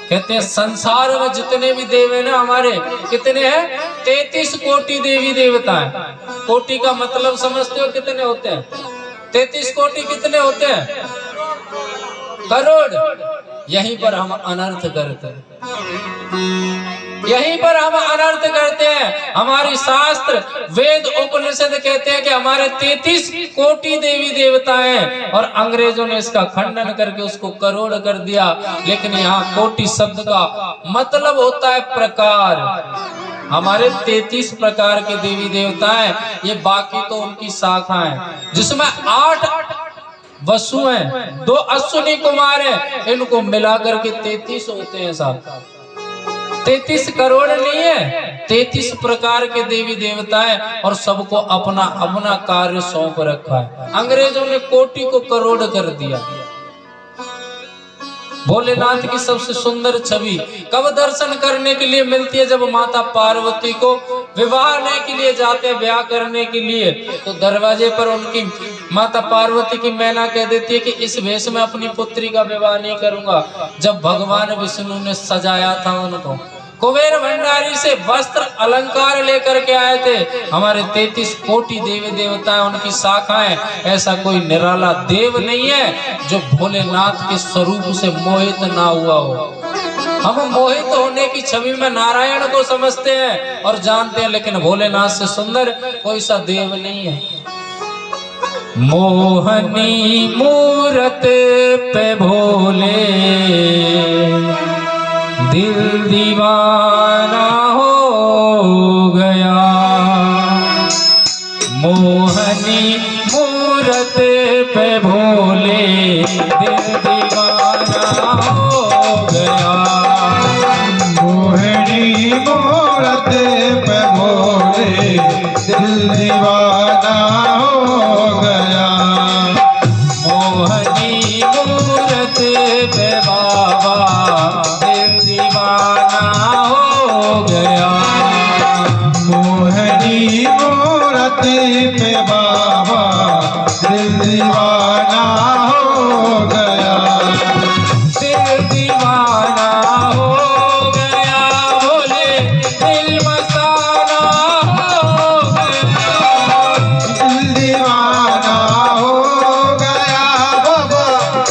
कहते हैं संसार में जितने भी देव है ना हमारे, कितने हैं? 33 कोटि देवी देवता है। कोटि का मतलब समझते हो कितने होते हैं? 33 कोटि कितने होते हैं? करोड़। यहीं पर हम अनर्थ करते हैं, यहीं पर हम अनर्थ करते हैं। हमारी शास्त्र वेद उपनिषद कहते हैं कि हमारे 33 कोटि देवी देवता हैं और अंग्रेजों ने इसका खंडन करके उसको करोड़ कर दिया। लेकिन यहाँ कोटि शब्द का मतलब होता है प्रकार। हमारे 33 प्रकार के देवी देवता हैं, ये बाकी तो उनकी शाखाएं, जिसमें 8 वसु हैं, 2 अश्विनी कुमार हैं, इनको मिलाकर के 33 होते हैं साहब। 33 करोड़ नहीं है, 33 प्रकार के देवी देवता हैं और सबको अपना अपना कार्य सौंप रखा है। अंग्रेजों ने कोटि को करोड़ कर दिया। भोलेनाथ की सबसे सुंदर छवि कब दर्शन करने के लिए मिलती है? जब माता पार्वती को विवाहने के लिए जाते हैं, ब्याह करने के लिए, तो दरवाजे पर उनकी माता पार्वती की मैना कह देती है कि इस वेश में अपनी पुत्री का विवाह नहीं करूंगा। जब भगवान विष्णु ने सजाया था उनको, कुबेर भंडारी से वस्त्र अलंकार लेकर के आए थे। हमारे 33 कोटि देवी देवता उनकी शाखाएं, ऐसा कोई निराला देव नहीं है जो भोलेनाथ के स्वरूप से मोहित ना हुआ हो। हम मोहित होने की छवि में नारायण को समझते हैं और जानते हैं, लेकिन भोलेनाथ से सुंदर कोई सा देव नहीं है। मोहनी मूरत पे भोले दिल दीवाना हो गया, मोहनी मूरत पे भोले दिल दीवाना हो गया, मोहनी मूरत पे भोले दिल दीवाना हो गया, मोहनी मूरत पे बाबा दिल दीवाना हो गया, मोहनी मूरत पे बाबा दिल दीवाना हो गया, दिल दीवाना हो गया, बोले दिल मस्ताना हो गया, दिल दीवाना हो गया बाबा,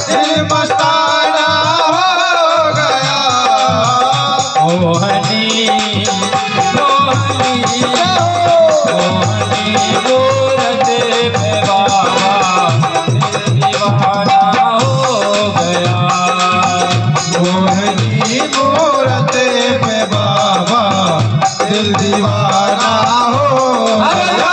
दिल मस्ताना हो गया, मोहनी मोहनी मोहनी मूरत पे बाबा दिल दीवाना हो गया, मोहनी मूरत पे बाबा दिल दीवाना हो गया।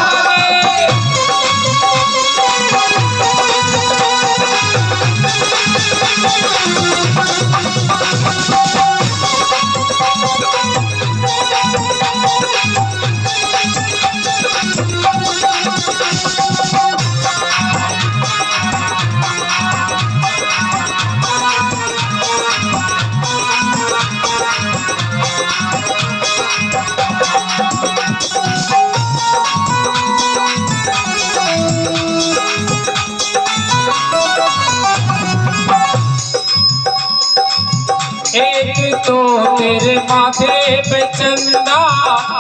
एक तो तेरे माथे पे चंदा,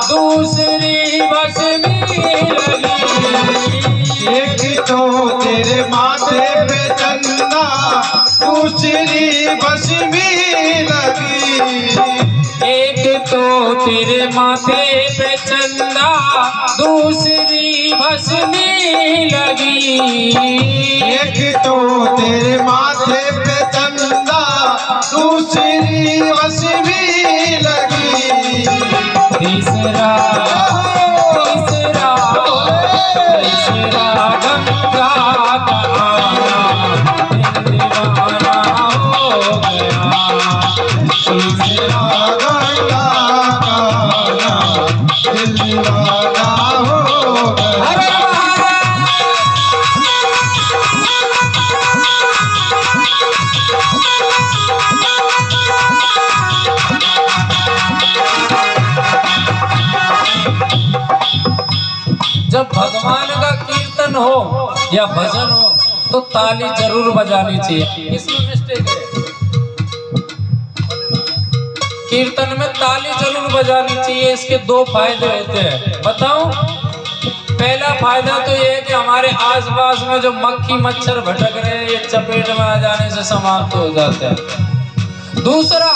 दूसरी बस में लगी, एक तो तेरे माथे पे चंदा, दूसरी बस में लगी, एक तो तेरे माथे पे चंदा, दूसरी बस में लगी, एक तो तेरे माथे पे चंदा, दूसरी बस में लगी, तीसरा तीसरा तीसरा गंगा का आना दिल दीवाना हो गया, तीसरा गंगा का आना दिल दीवाना हो गया। जब भगवान का कीर्तन हो या भजन हो तो ताली जरूर बजानी चाहिए। इसमें मिस्टेक है, कीर्तन में ताली जरूर बजानी चाहिए। इसके दो फायदे होते हैं, बताऊं? पहला फायदा तो ये है कि हमारे आसपास में जो मक्खी मच्छर भटक रहे हैं, ये चपेट में आ जाने से समाप्त हो जाते हैं। दूसरा,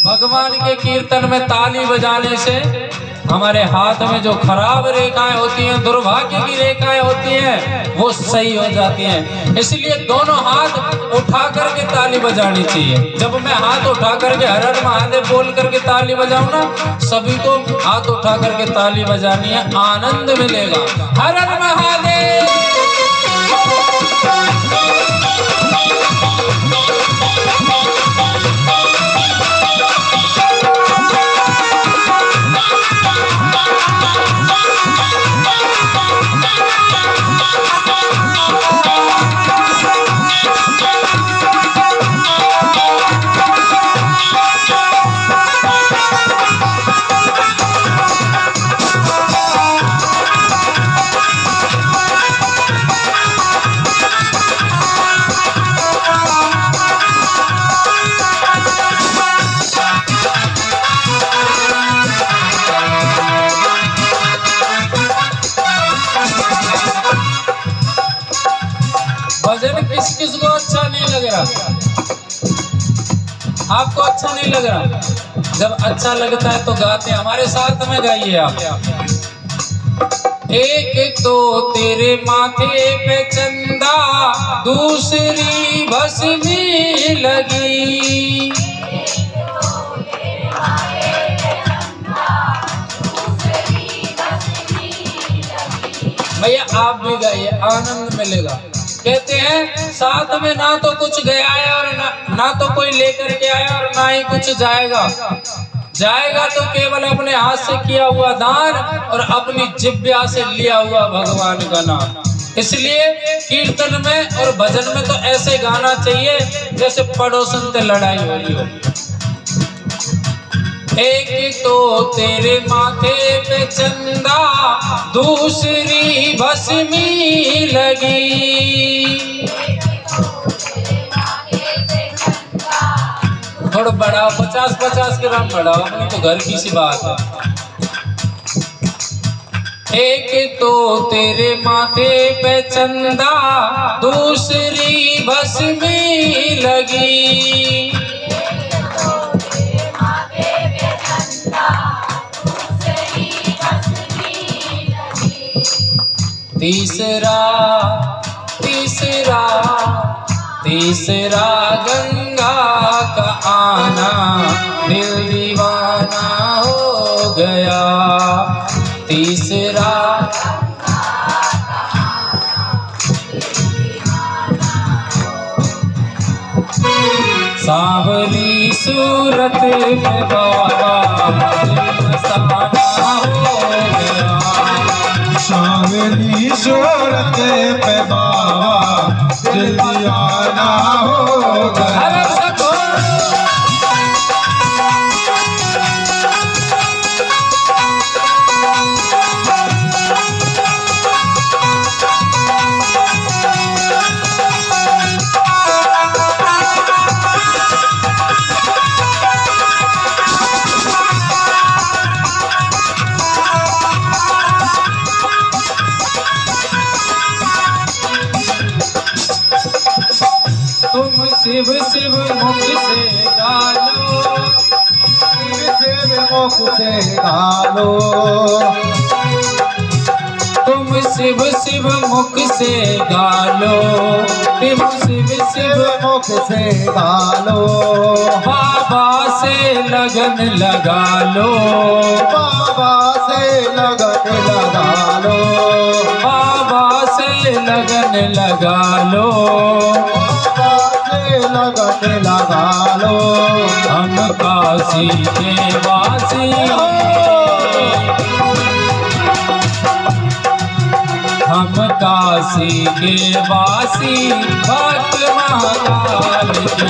भगवान के कीर्तन में ताली बजाने से हमारे हाथ में जो खराब रेखाएं होती हैं, दुर्भाग्य की रेखाएं होती हैं, वो सही हो जाती हैं। इसलिए दोनों हाथ उठा करके ताली बजानी चाहिए। जब मैं हाथ उठा करके हर हर महादेव बोल करके ताली बजाऊं ना, सभी को हाथ उठा करके ताली बजानी है, आनंद मिलेगा। हर हर महादेव। आपको अच्छा नहीं लग रहा? जब अच्छा लगता है तो गाते, हमारे साथ में गाइए आप। एक तो तेरे माथे पे चंदा, दूसरी भस्मी लगी। भैया आप भी गाइए, आनंद मिलेगा। कहते हैं साथ में ना तो कुछ गया है और ना तो कोई लेकर के आया और ना ही कुछ जाएगा। जाएगा तो केवल अपने हाथ से किया हुआ दान और अपनी जिह्वा से लिया हुआ भगवान का नाम। इसलिए कीर्तन में और भजन में तो ऐसे गाना चाहिए जैसे पड़ोसन से लड़ाई हो रही हो। एक तो तेरे माथे पे चंदा, दूसरी भस्मी लगी। थोड़ा बढ़ाओ, 50-50 ग्राम बढ़ाओ, अपनी तो घर की सी बात है। एक तो तेरे माथे पे चंदा, दूसरी भस्मी लगी। तीसरा तीसरा तीसरा गंगा का आना, दिल दीवाना हो गया। तीसरा सांवली सूरत में बाबा मस्ताना हो गया। सांवली सूरत पे बाबा दिल दीवाना हो गया। तुम शिव शिव मुख से गालो, शिव मुख से गालो। तुम शिव शिव मुख से गालो, तुम शिव शिव मुख से गालो। बाबा से लगन लगा लो, बाबा से लगन लगा लो। बाबा से लगन लगा लो, लगन लगा लो। हम काशी के वासी, हम काशी के वासी, भक्त महाकाल के।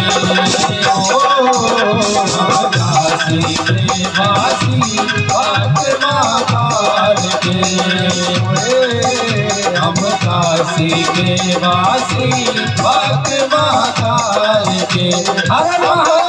हम काशी के वासी, भक्त महाकाल के। हम काशी के वासी, भक्त महाकाल के। हर महादेव।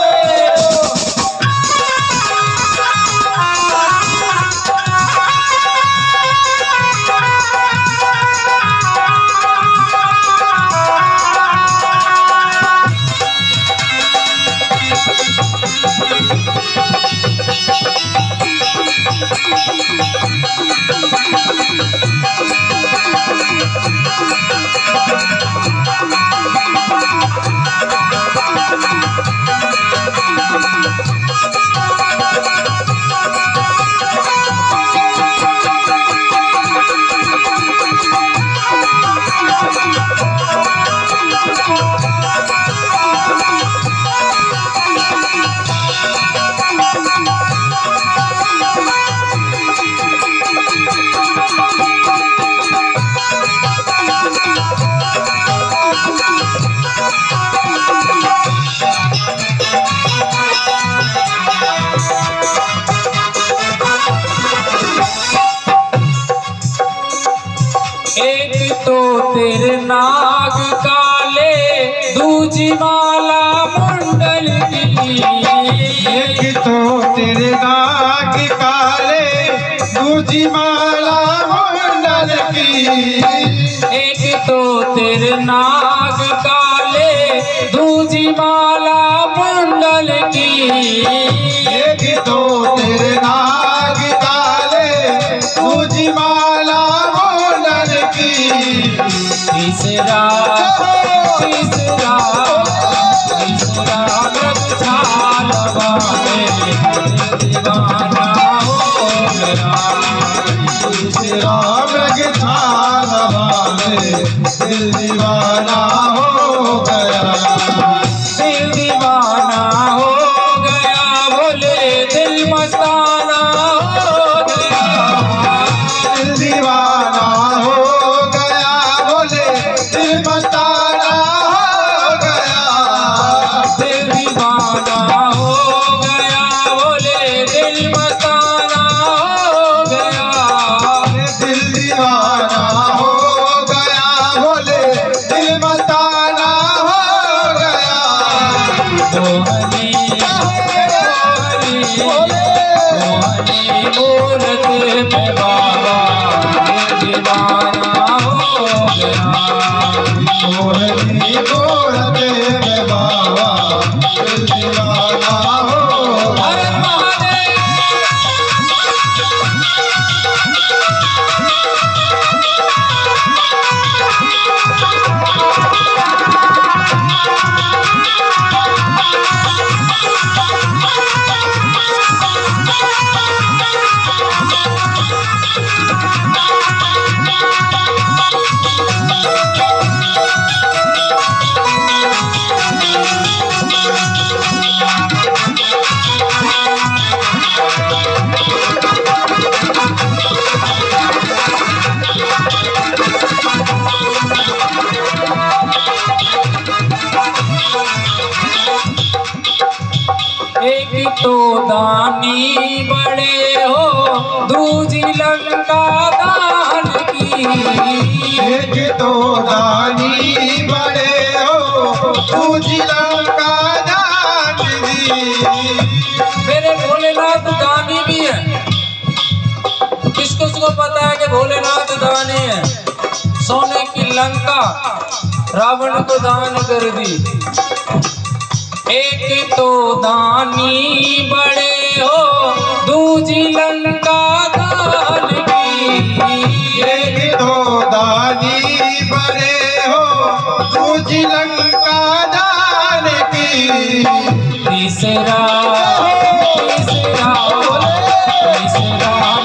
एक तो तेरे नाग काले, दूजी माला मुंडल की। एक तो तेरे नाग काले, दूजी माला मुंडल की। एक तो तेरे नाग काले, दूजी माला मुंडल की, एक तो तेरे नाग काले दूजी माला मुंडल की, तीसरा मृग छाल वाले दीवाना हो गया। तीसरा मृग छाल वाले दिल दीवाना हो गया। दिल दीवाना हो गया, बोले दिल मस्ताना हो गया। दिल दीवाना हो गया, बोले दिल मस्ताना हो गया। दिल दीवाना हो गया, बोले दिल मस्ताना हो गया। दिल दीवाना हो गया, बोले दिल मस्ताना हो गया। मोहनी मूरत में बाबा दिल दीवाना हो गया। मोहनी मूरत में बाबा दिल दीवाना हो गया। हर महादेव। एक तो दानी बड़े हो, दूजी लंका दान की। एक तो दानी बड़े हो, दूजी लंका दान दी। मेरे भोलेनाथ दानी भी है। किसको पता है कि भोलेनाथ दानी है? सोने की लंका रावण को दान कर दी। एक तो दानी बड़े हो, दूजी लंका दान की। एक तो दानी बड़े हो, दूजी लंका दान की। तीसरा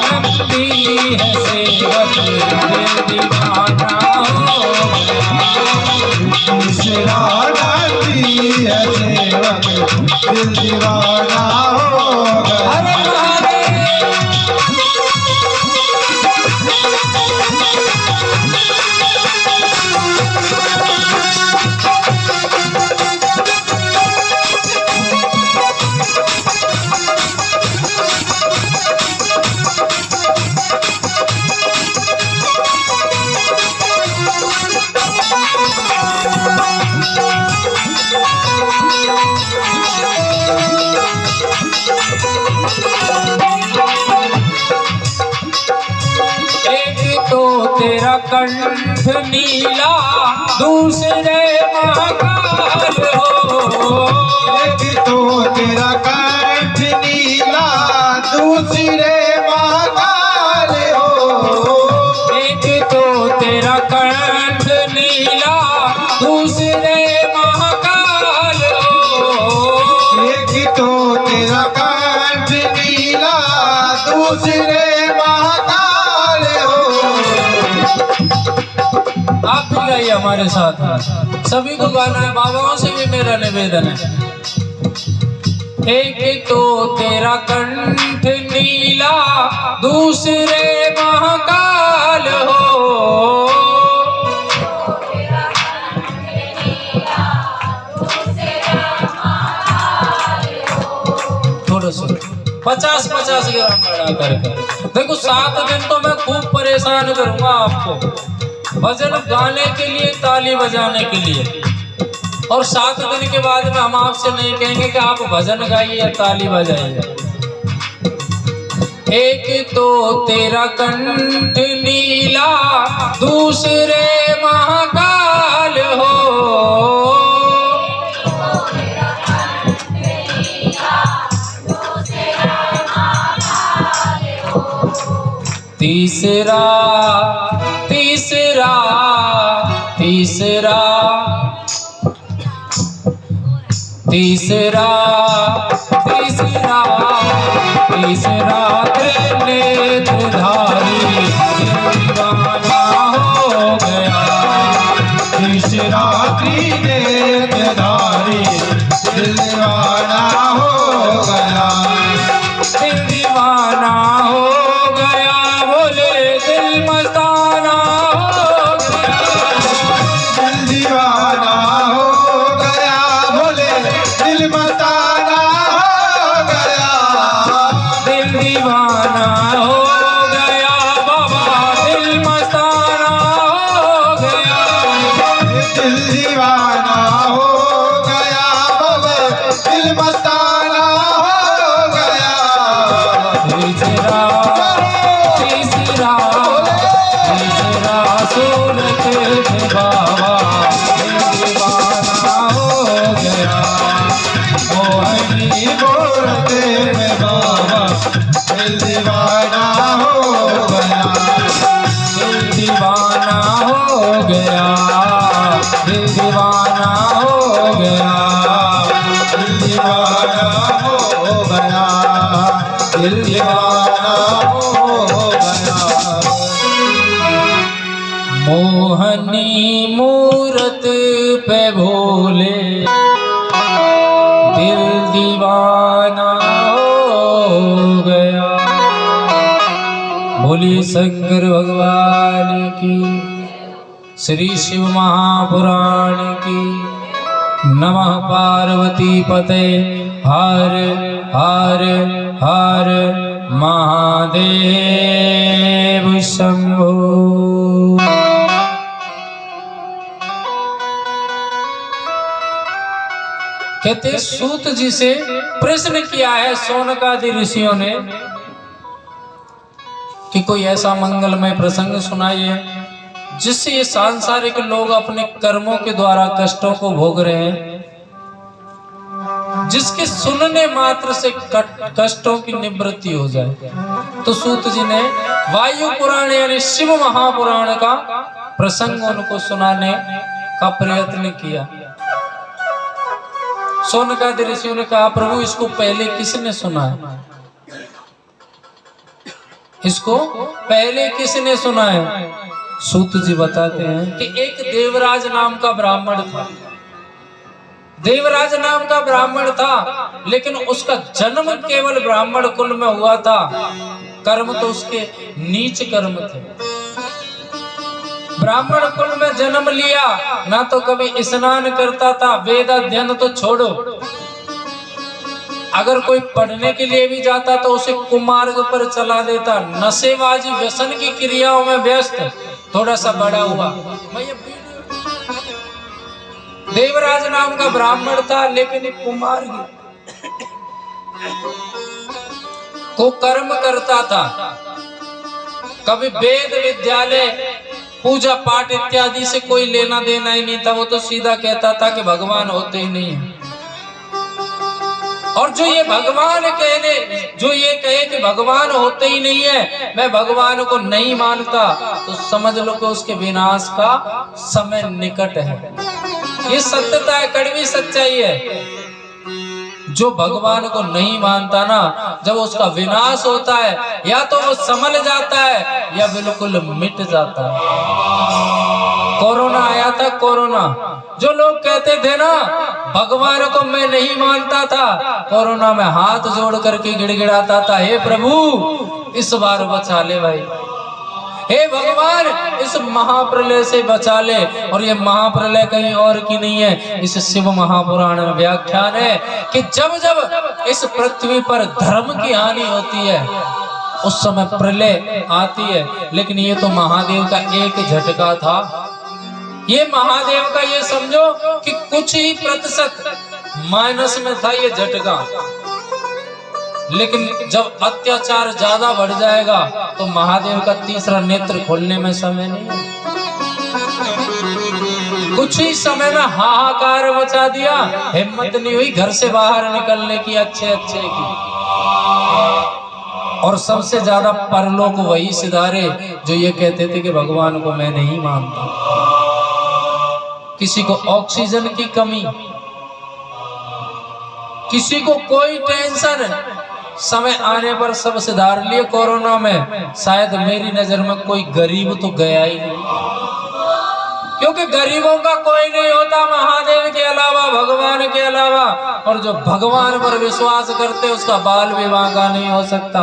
नकदी है सेवक दिल दीवाना हो गया। तीसरा नदी है सेवक दिल दीवाना हो गया। हर महादेव। तेरा कंठ नीला, दूसरे महाकाल हो। एक तो तेरा कंठ नीला, दूसरे महाकाल हो। एक तो तेरा कंठ नीला, दूसरे महाकाल हो। एक तो तेरा कंठ नीला, दूसरे महाकाल हो। आप भी गाइए हमारे साथ, सभी को गाना है, बाबाओं से भी मेरा निवेदन है। एक तो तेरा कंठ नीला, दूसरे महाकाल हो। थोड़ा सा 50-50 ग्राम बढ़ा करके देखो। 7 दिन तो मैं खूब परेशान करूंगा आपको, भजन गाने के लिए, ताली बजाने के लिए। और 7 दिन के बाद में हम आपसे नहीं कहेंगे कि आप भजन गाइए या ताली बजाइए। एक तो तेरा कंठ नीला, दूसरे महाकाल हो। तीसरा तीसरा तीसरा तीसरा तीसरा तीसरा त्रिनेत्रधारी दीवाना हो गया। तीसरा त्रिनेत्रधारी दीवाना हो गया। दिल दीवाना हो गया, बोले दिल मस्ताना हो गया। दिल दीवाना हो गया, बोले दिल मस्ताना हो गया। दिल दीवाना हो गया बाबा, दिल मस्ताना हो गया। दिल दीवाना हो गया बाबा, दिल मस्ताना हो गया। तीसरा तीसरा तीसरा सूरत में बाबा दिल दीवाना हो गया। मोहनी मूरत में बाबा दिल दीवाना हो गया। दिल दीवाना हो गया, दिल दीवाना हो गया। दिल दीवाना हो गया, दिल दीवाना हो गया। मोहनी मूरत पे भोले दिल दीवाना हो गया। भोले शंकर भगवान की, श्री शिव महापुराण की। नमः पार्वती पते हर हर हर महादेव शंभो। कहते सूत जी से प्रश्न किया है शौनकादि ऋषियों ने कि कोई ऐसा मंगलमय प्रसंग सुनाइए जिससे ये सांसारिक लोग अपने कर्मों के द्वारा कष्टों को भोग रहे हैं, जिसके सुनने मात्र से कष्टों की निवृत्ति हो जाए। तो सूत जी ने वायु पुराण यानी शिव महापुराण का प्रसंग उनको सुनाने का प्रयत्न किया। शौनकादि ऋषियों ने कहा प्रभु इसको पहले किसने सुना है, इसको पहले किसने सुना है। सूत जी बताते हैं कि एक देवराज नाम का ब्राह्मण था। देवराज नाम का ब्राह्मण था, लेकिन उसका जन्म केवल ब्राह्मण कुल में हुआ था। कर्म तो उसके नीच कर्म थे। ब्राह्मण कुल में जन्म लिया, ना तो कभी स्नान करता था, वेद अध्ययन तो छोड़ो, अगर कोई पढ़ने के लिए भी जाता तो उसे कुमार्ग पर चला देता। नशेबाजी व्यसन की क्रियाओं में व्यस्त। थोड़ा सा बड़ा हुआ, देवराज नाम का ब्राह्मण था, लेकिन कुमार्ग को कर्म करता था। कभी वेद विद्यालय पूजा पाठ इत्यादि से कोई लेना देना ही नहीं था। वो तो सीधा कहता था कि भगवान होते ही नहीं है। और जो ये कहे कि भगवान होते ही नहीं है, मैं भगवान को नहीं मानता, तो समझ लो कि उसके विनाश का समय निकट है। ये सत्यता है, कड़वी सच्चाई है। जो भगवान को नहीं मानता ना, जब उसका विनाश होता है या तो वो संभल जाता है या बिल्कुल मिट जाता है। कोरोना आया था, कोरोना, जो लोग कहते थे ना भगवान को मैं नहीं मानता था, कोरोना में हाथ जोड़ करके गिड़गिड़ाता था, हे प्रभु इस बार बचा ले भाई, हे भगवान इस महाप्रलय से बचा ले। और ये महाप्रलय कहीं और की नहीं है, इस शिव महापुराण में व्याख्यान है कि जब जब इस पृथ्वी पर धर्म की हानि होती है उस समय प्रलय आती है। लेकिन ये तो महादेव का एक झटका था। ये महादेव का ये समझो कि कुछ ही प्रतिशत माइनस में था ये झटका। लेकिन जब अत्याचार ज्यादा बढ़ जाएगा तो महादेव का तीसरा नेत्र खोलने में समय नहीं है। कुछ ही समय में हाहाकार मचा दिया, हिम्मत नहीं हुई घर से बाहर निकलने की अच्छे की। और सबसे ज्यादा परलोक वही सिधारे जो ये कहते थे कि भगवान को मैं नहीं मानता। किसी को ऑक्सीजन की कमी, किसी को कोई टेंशन, समय आने पर सब सुधार लिए। कोरोना में शायद मेरी नजर में कोई गरीब तो गया ही नहीं, क्योंकि गरीबों का कोई नहीं होता महादेव के अलावा, भगवान के अलावा। और जो भगवान पर विश्वास करते उसका बाल विवाह का नहीं हो सकता।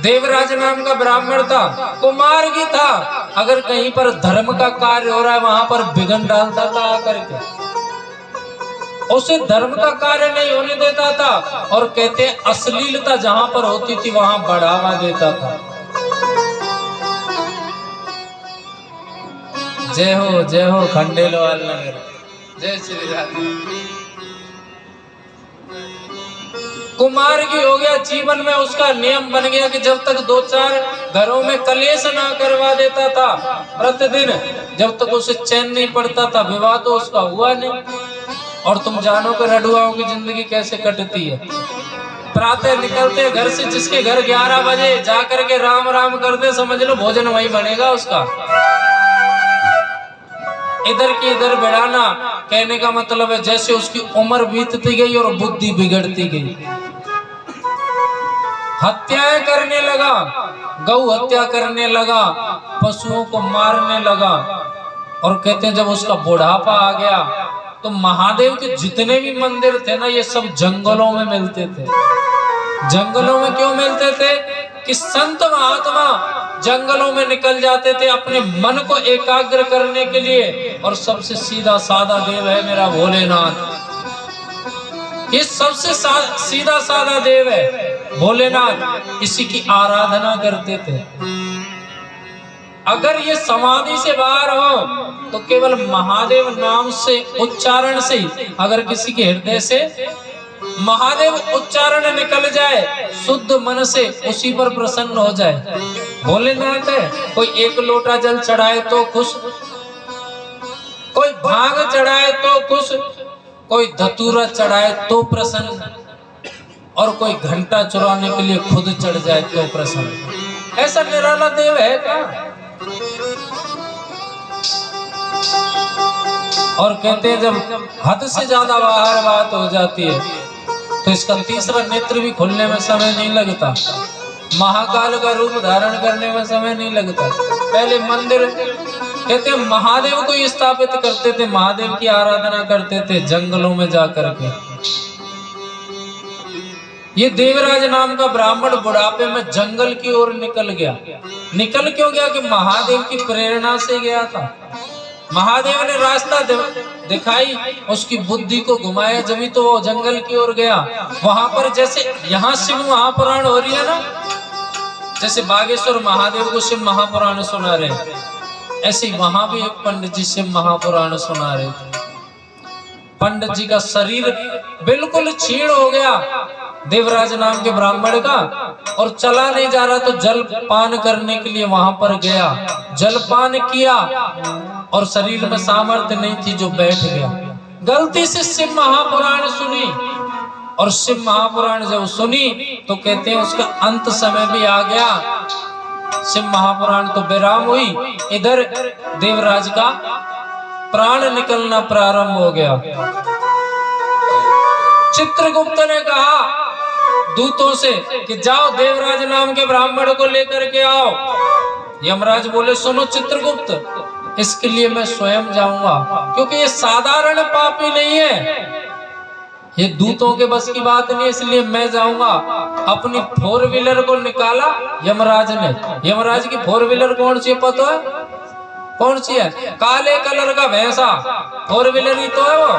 देवराज नाम का ब्राह्मण था, कुमार्गी था। अगर कहीं पर धर्म का कार्य हो रहा है वहां पर विघ्न डालता था आकर के, उसे धर्म का कार्य नहीं होने देता था। और कहते अश्लीलता जहां पर होती थी वहां बढ़ावा देता था। जय हो खंडेलवाल नगर, जय श्री राधे। कुमार्गी हो गया, जीवन में उसका नियम बन गया कि जब तक 2-4 घरों में कलेश ना करवा देता था प्रतिदिन, जब तक उसे चैन नहीं पड़ता था, विवाह तो उसका हुआ नहीं। और तुम जानो कि रडुआओं की जिंदगी कैसे कटती है। प्रातः निकलते घर से, जिसके घर 11 बजे जाकर के राम राम करते, समझ लो भोजन वही बनेगा उसका। इधर की इधर बढ़ाना, कहने का मतलब है जैसे उसकी उम्र बीतती गई और बुद्धि बिगड़ती गई। हत्याएं करने लगा, गौ हत्या करने लगा, पशुओं को मारने लगा। और कहते हैं जब उसका बुढ़ापा आ गया तो महादेव के जितने भी मंदिर थे ना, ये सब जंगलों में मिलते थे। जंगलों में क्यों मिलते थे? कि संत महात्मा जंगलों में निकल जाते थे अपने मन को एकाग्र करने के लिए। और सबसे सीधा साधा देव है मेरा भोलेनाथ, ये सबसे सीधा साधा देव है भोलेनाथ, इसी की आराधना करते थे। अगर ये समाधि से बाहर हो तो केवल महादेव नाम से, उच्चारण से, अगर किसी के हृदय से महादेव उच्चारण निकल जाए शुद्ध मन से, उसी पर प्रसन्न हो जाए। भोलेनाथ है, कोई 1 लोटा जल चढ़ाए तो खुश, कोई भांग चढ़ाए तो खुश, कोई धतूरा चढ़ाए तो प्रसन्न, और कोई घंटा चुराने के लिए खुद चढ़ जाए तो प्रसन्न। ऐसा निराला देव है क्या? और कहते हैं जब हद से ज्यादा बाहर बात हो जाती है तो इसका तीसरा नेत्र भी खुलने में समय नहीं लगता, महाकाल का रूप धारण करने में समय नहीं लगता। पहले मंदिर, कहते हैं महादेव को स्थापित करते थे, महादेव की आराधना करते थे जंगलों में जाकर के। ये देवराज नाम का ब्राह्मण बुढ़ापे में जंगल की ओर निकल गया। निकल क्यों गया? कि महादेव की प्रेरणा से गया था। महादेव ने रास्ता दिखाई, उसकी बुद्धि को घुमाया, जब तो वो जंगल की ओर गया। वहां पर जैसे यहाँ शिव महापुराण हो रही है ना, जैसे बागेश्वर महादेव को शिव महापुराण सुना रहे, ऐसे वहां भी एक पंडित जी शिव महापुराण सुना रहे थे। पंडित जी का शरीर बिल्कुल क्षीण हो गया देवराज नाम के ब्राह्मण का, और चला नहीं जा रहा, तो जल पान करने के लिए वहां पर गया, जलपान किया और शरीर में सामर्थ्य नहीं थी, जो बैठ गया। गलती से शिव महापुराण सुनी, और शिव महापुराण जब सुनी तो कहते हैं उसका अंत समय भी आ गया। शिव महापुराण तो विराम हुई, इधर देवराज का प्राण निकलना प्रारंभ हो गया। चित्रगुप्त ने कहा दूतों से कि जाओ देवराज नाम के ब्राह्मण को लेकर के आओ। यमराज बोले सुनो चित्रगुप्त, इसके लिए मैं स्वयं जाऊंगा, क्योंकि ये साधारण पापी नहीं है, ये दूतों के बस की बात नहीं, इसलिए मैं जाऊंगा। अपनी 4 व्हीलर को निकाला यमराज ने। यमराज की 4 व्हीलर कौन सी है पता है? कौन सी है? काले कलर का भैंसा 4 व्हीलर ही तो है वो।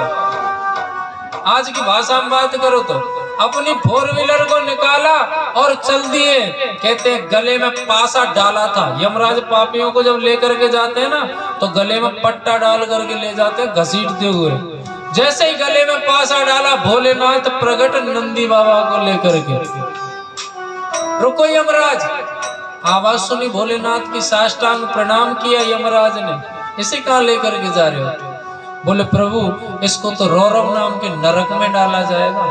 आज की भाषा में बात करो तो अपनी 4 व्हीलर को निकाला और चल दिए। कहते हैं गले में पासा डाला था। यमराज पापियों को जब लेकर के जाते हैं ना, तो गले में पट्टा डाल करके ले जाते हैं घसीटते हुए। जैसे ही गले में पासा डाला, भोलेनाथ प्रकट नंदी बाबा को लेकर के। रुको यमराज, आवाज सुनी भोलेनाथ की, साष्टांग प्रणाम किया यमराज ने। इसे कहाँ लेकर के जा रहे हो? बोले प्रभु इसको तो रौरव नाम के नरक में डाला जाएगा।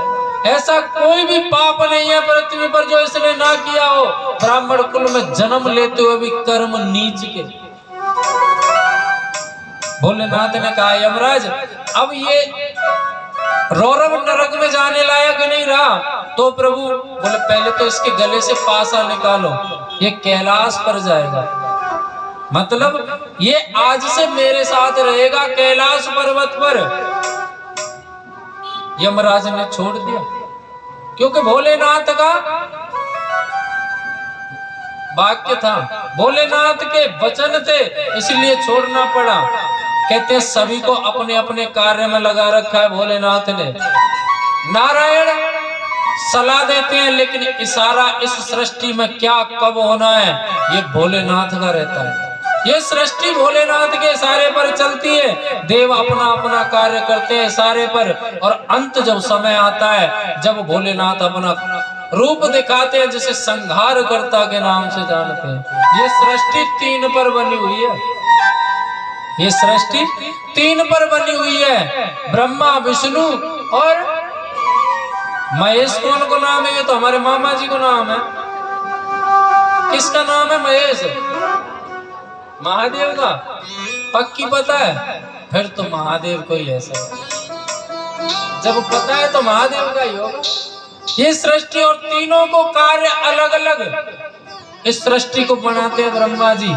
ऐसा कोई भी पाप नहीं है पृथ्वी पर जो इसने ना किया हो। ब्राह्मण कुल में जन्म लेते हुए भी कर्म नीच के। भोलेनाथ ने कहा यमराज अब ये रौरव नरक में जाने लायक नहीं रहा। तो प्रभु बोले पहले तो इसके गले से पासा निकालो, ये कैलाश पर जाएगा। मतलब ये आज से मेरे साथ रहेगा कैलाश पर्वत पर। यमराज ने छोड़ दिया क्योंकि भोलेनाथ का वाक्य था, भोलेनाथ के वचन थे, इसलिए छोड़ना पड़ा। कहते सभी को अपने अपने कार्य में लगा रखा है भोलेनाथ ने। नारायण सलाह देते हैं लेकिन इशारा इस सृष्टि में क्या कब होना है ये भोलेनाथ का रहता है। ये सृष्टि भोलेनाथ के इशारे पर चलती है। देव अपना अपना कार्य करते हैं इशारे पर, और अंत जब समय आता है जब भोलेनाथ अपना रूप दिखाते हैं जिसे संहारकर्ता के नाम से जानते हैं। ये सृष्टि तीन पर बनी हुई है। ये सृष्टि तीन पर बनी हुई है, ब्रह्मा विष्णु और महेश। कौन को नाम है? ये तो हमारे मामा जी को नाम है। किसका नाम है? महेश, महादेव का। पक्की पता है? फिर तो महादेव को ही ऐसा जब पता है तो महादेव का ही होगा। ये सृष्टि और तीनों को कार्य अलग अलग। इस सृष्टि को बनाते हैं ब्रह्मा जी,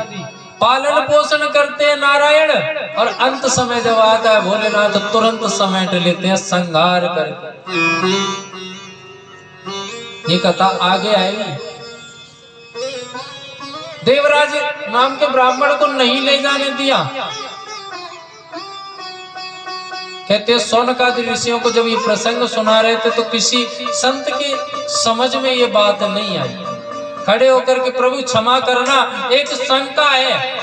पालन पोषण करते हैं नारायण, और अंत समय जब आता है भोलेनाथ तुरंत समेट लेते हैं संहार करके। ये कथा आगे आएगी। देवराज नाम के ब्राह्मण को नहीं ले जाने दिया। कहते शौनकादि ऋषियों को जब ये प्रसंग सुना रहे थे तो किसी संत की समझ में ये बात नहीं आई। खड़े होकर के प्रभु क्षमा करना, एक शंका है,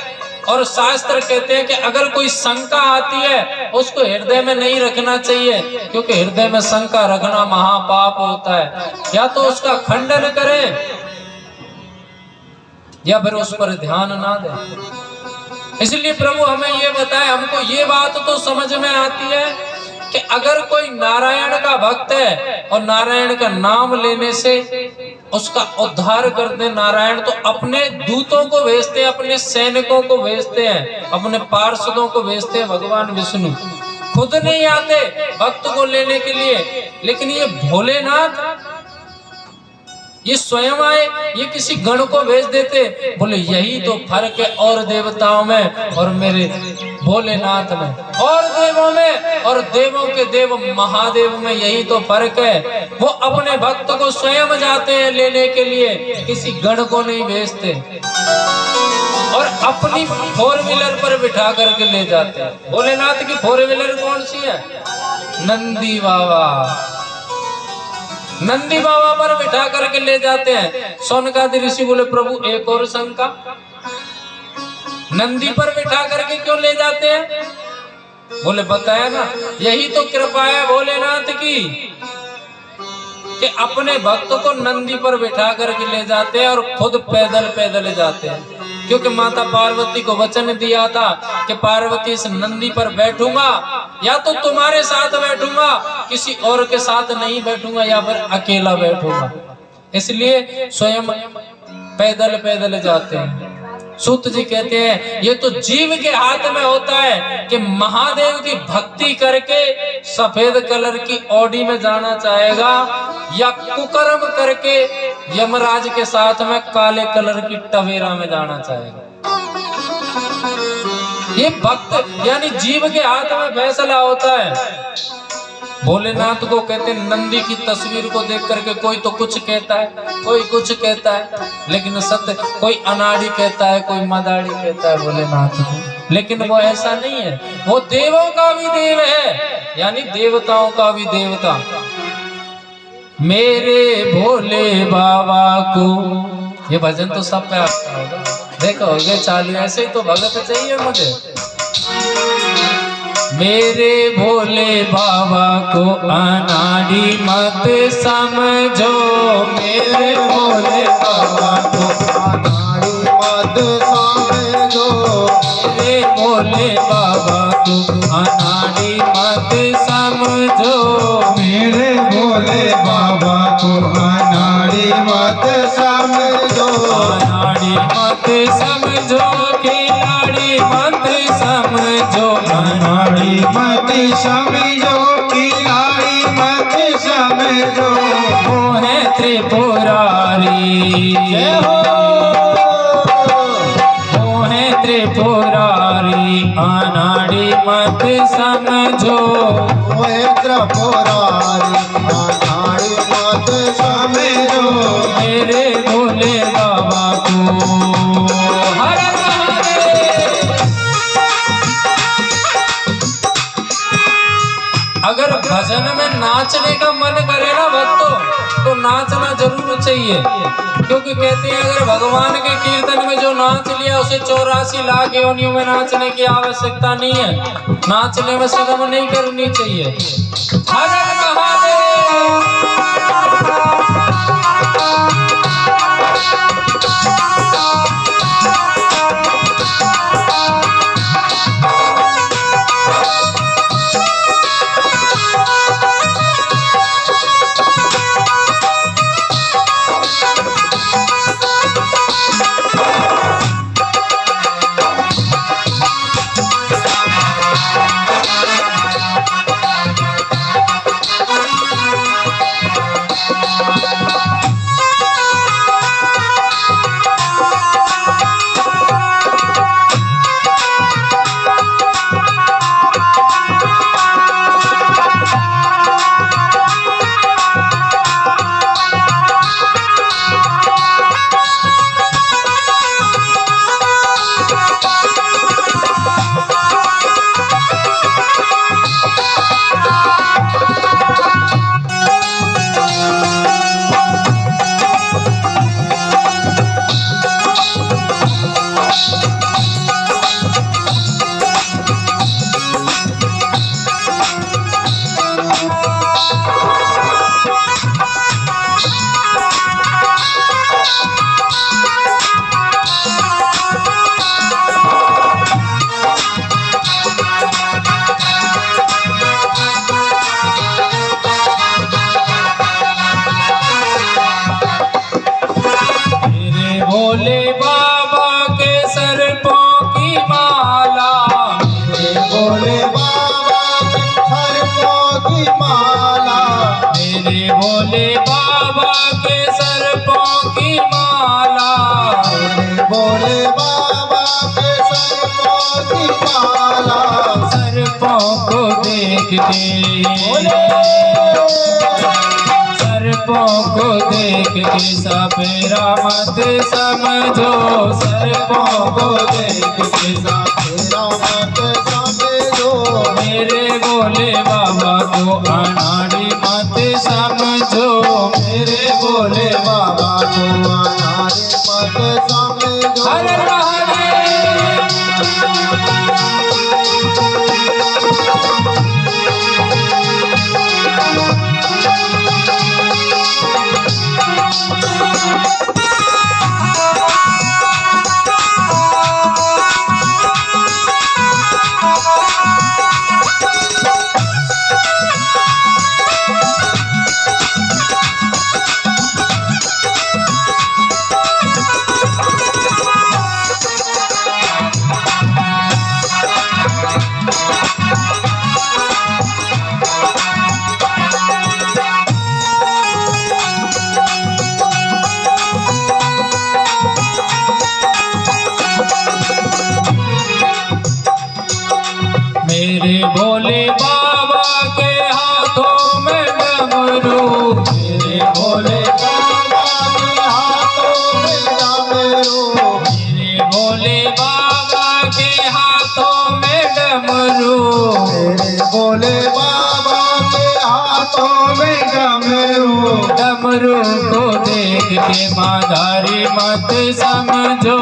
और शास्त्र कहते हैं कि अगर कोई शंका आती है उसको हृदय में नहीं रखना चाहिए, क्योंकि हृदय में शंका रखना महापाप होता है। या तो उसका खंडन करे या फिर उस पर ध्यान ना दे। इसलिए प्रभु हमें ये बताए, हमको ये बात तो समझ में आती है कि अगर कोई नारायण का भक्त है और नारायण का नाम लेने से उसका उद्धार करते नारायण, तो अपने दूतों को भेजते हैं, अपने सैनिकों को भेजते हैं, अपने पार्षदों को भेजते हैं। भगवान विष्णु खुद नहीं आते भक्त को लेने के लिए, लेकिन ये भोलेनाथ ये स्वयं आए, ये किसी गण को भेज देते। बोले यही तो फर्क है और देवताओं में और मेरे भोलेनाथ में, और देवों में और देवों के देव महादेव में यही तो फर्क है। वो अपने भक्त को स्वयं जाते हैं लेने के लिए, किसी गण को नहीं भेजते, और अपनी 4 व्हीलर पर बिठा करके ले जाते हैं। भोलेनाथ की 4 व्हीलर कौन सी है? नंदी बाबा। नंदी बाबा पर बिठा करके ले जाते हैं। शौनकादि ऋषि बोले प्रभु एक और शंका, नंदी पर बिठा करके क्यों ले जाते हैं? बोले बताया ना, यही तो कृपा है भोलेनाथ की कि अपने भक्त को नंदी पर बिठा करके ले जाते हैं और खुद पैदल पैदल जाते हैं। क्योंकि माता पार्वती को वचन दिया था कि पार्वती इस नंदी पर बैठूंगा, या तो तुम्हारे साथ बैठूंगा, किसी और के साथ नहीं बैठूंगा, या फिर अकेला बैठूंगा। इसलिए स्वयं पैदल पैदल जाते हैं। सूत जी कहते हैं ये तो जीव के हाथ में होता है कि महादेव की भक्ति करके सफेद कलर की ऑडी में जाना चाहेगा, या कुकर्म करके यमराज के साथ में काले कलर की टवेरा में जाना चाहेगा। ये भक्त यानी जीव के हाथ में फैसला होता है। भोलेनाथ को कहते हैं नंदी की तस्वीर को देख करके कोई तो कुछ कहता है, कोई कुछ कहता है, लेकिन सत्य कोई अनाड़ी कहता है, कोई मदाड़ी कहता है भोलेनाथ को। लेकिन वो ऐसा नहीं है, वो देवों का भी देव है, यानी देवताओं का भी देवता। मेरे भोले बाबा को, ये भजन तो सब पे आता होगा, देखोगे चालू, ऐसे ही तो भगत चाहिए मुझे। मेरे भोले बाबा को अनाड़ी मत समझो, मेरे भोले बाबा को अनाड़ी मत समझो, मेरे भोले बाबा को अनाड़ी मत समझो, मेरे भोले बाबा समझो खिलाड़ी मत समझो अनाड़ी मत समझो खिलाड़ी मत समझो वो है त्रिपुरारी जय हो वो है त्रिपुरारी अनाड़ी मत समझो ओए त्रिपुरारी अनाड़ी मत समझो मेरे भोले बाबा को हर महादेव। अगर भजन में नाचने का मन करे ना भक्तों तो नाचना जरूर चाहिए, क्योंकि कहते हैं अगर भगवान के कीर्तन में जो नाच लिया उसे 84 लाख योनियों में नाचने की आवश्यकता नहीं है। नाचने में शर्म नहीं करनी चाहिए। हर हर महादेव। भोले बाबा के सर पाँव की माला मेरे भोले बाबा सर पाँव की माला मेरे भोले बाबा के सर पाँव की माला मेरे भोले बाबा के सर पाँव की माला सर पाँव को देख के सर्पों को देख के सपेरा मत समझो सर्पों को देख के सपेरा मत समझो मेरे भोले बाबा को अनाड़ी मत समझो मेरे भोले बाबा को अनाड़ी मत समझो हर महादेव। मेरे भोले बाबा के हाथों में डमरू मेरे भोले बाबा के हाथों में डमरू मेरे भोले बाबा के हाथों में डमरू मेरे भोले बाबा के हाथों में डमरू डमरू को देख के माधारी मत समझो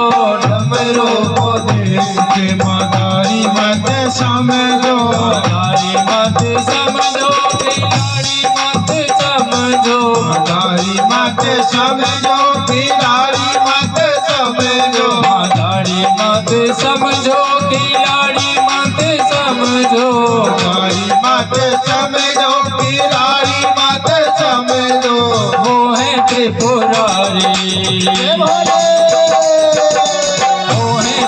डमरू को देख के माधारी मत समझो माधारी मत समझो खिलाड़ी मत समझो माधारी मत समझो खिलाड़ी मत समझो माधारी मत समझो खिलाड़ी मत समझो माधारी मत समझो खिलाड़ी मत समझो वो है त्रिपुरारी भोले वो है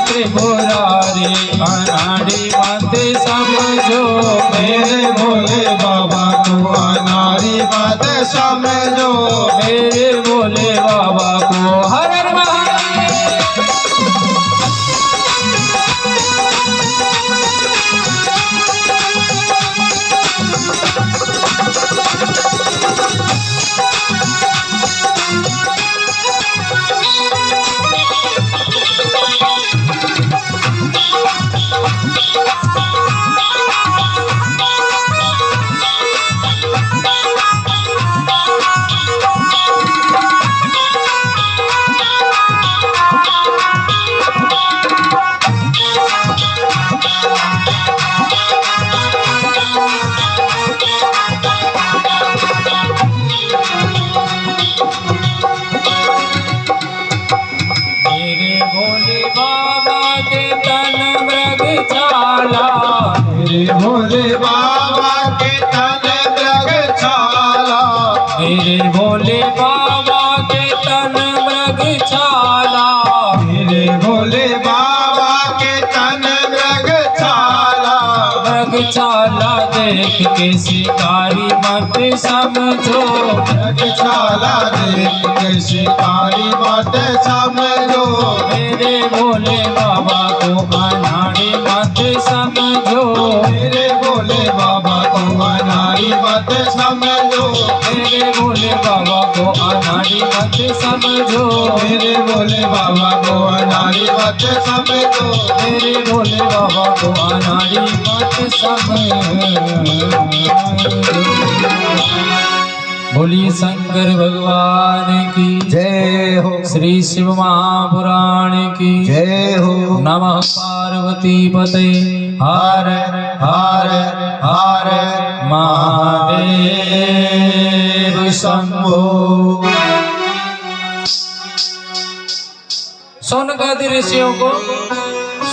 के शिकारी मत समझो, यज्ञशाला देख के शिकारी मत समझो, मेरे भोले बाबा को अनाड़ी मत समझो, मेरे भोले बाबा को अनाड़ी मत समझो, मेरे भोले बाबा को अनाड़ी मत समझो, मेरे भोले बाबा को अनाड़ी मत समझो, मेरे भोले बाबा को अनाड़ी मत समझो। बोलिए शंकर भगवान की जय हो, श्री शिव महापुराण की जय हो। नमः पार्वती पते हर हर हर महादेव शंभो। सोनकादि ऋषियों को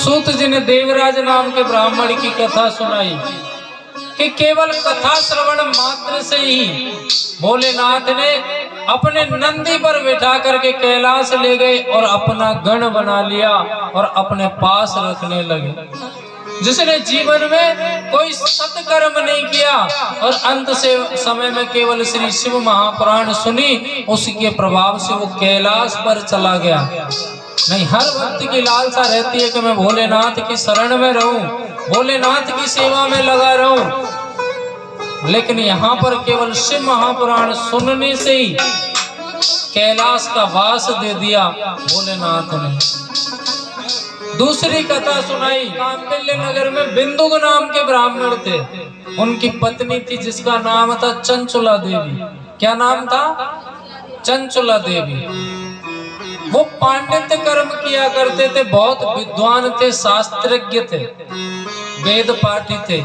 सूत जी ने देवराज नाम के ब्राह्मण की कथा सुनाई कि केवल कथा श्रवण मात्र से ही भोलेनाथ ने अपने नंदी पर बैठा करके कैलाश ले गए और अपना गण बना लिया और अपने पास रखने लगे। जिसने जीवन में कोई सत्कर्म नहीं किया और अंत से समय में केवल श्री शिव महापुराण सुनी, उसके प्रभाव से वो कैलाश पर चला गया। नहीं, हर भक्त की लालसा रहती है कि मैं भोलेनाथ की शरण में रहूं, भोलेनाथ की सेवा में लगा रहूं, लेकिन यहाँ पर केवल शिव महापुराण सुनने से ही कैलाश का वास दे दिया भोलेनाथ ने। दूसरी कथा सुनाई, कांपिल्य नगर में बिंदुक नाम के ब्राह्मण थे। उनकी पत्नी थी जिसका नाम था चंचुला देवी। क्या नाम था? चंचुला देवी। वो पांडित्य कर्म किया करते थे, बहुत विद्वान थे, शास्त्रज्ञ थे, वेद पाठी थे।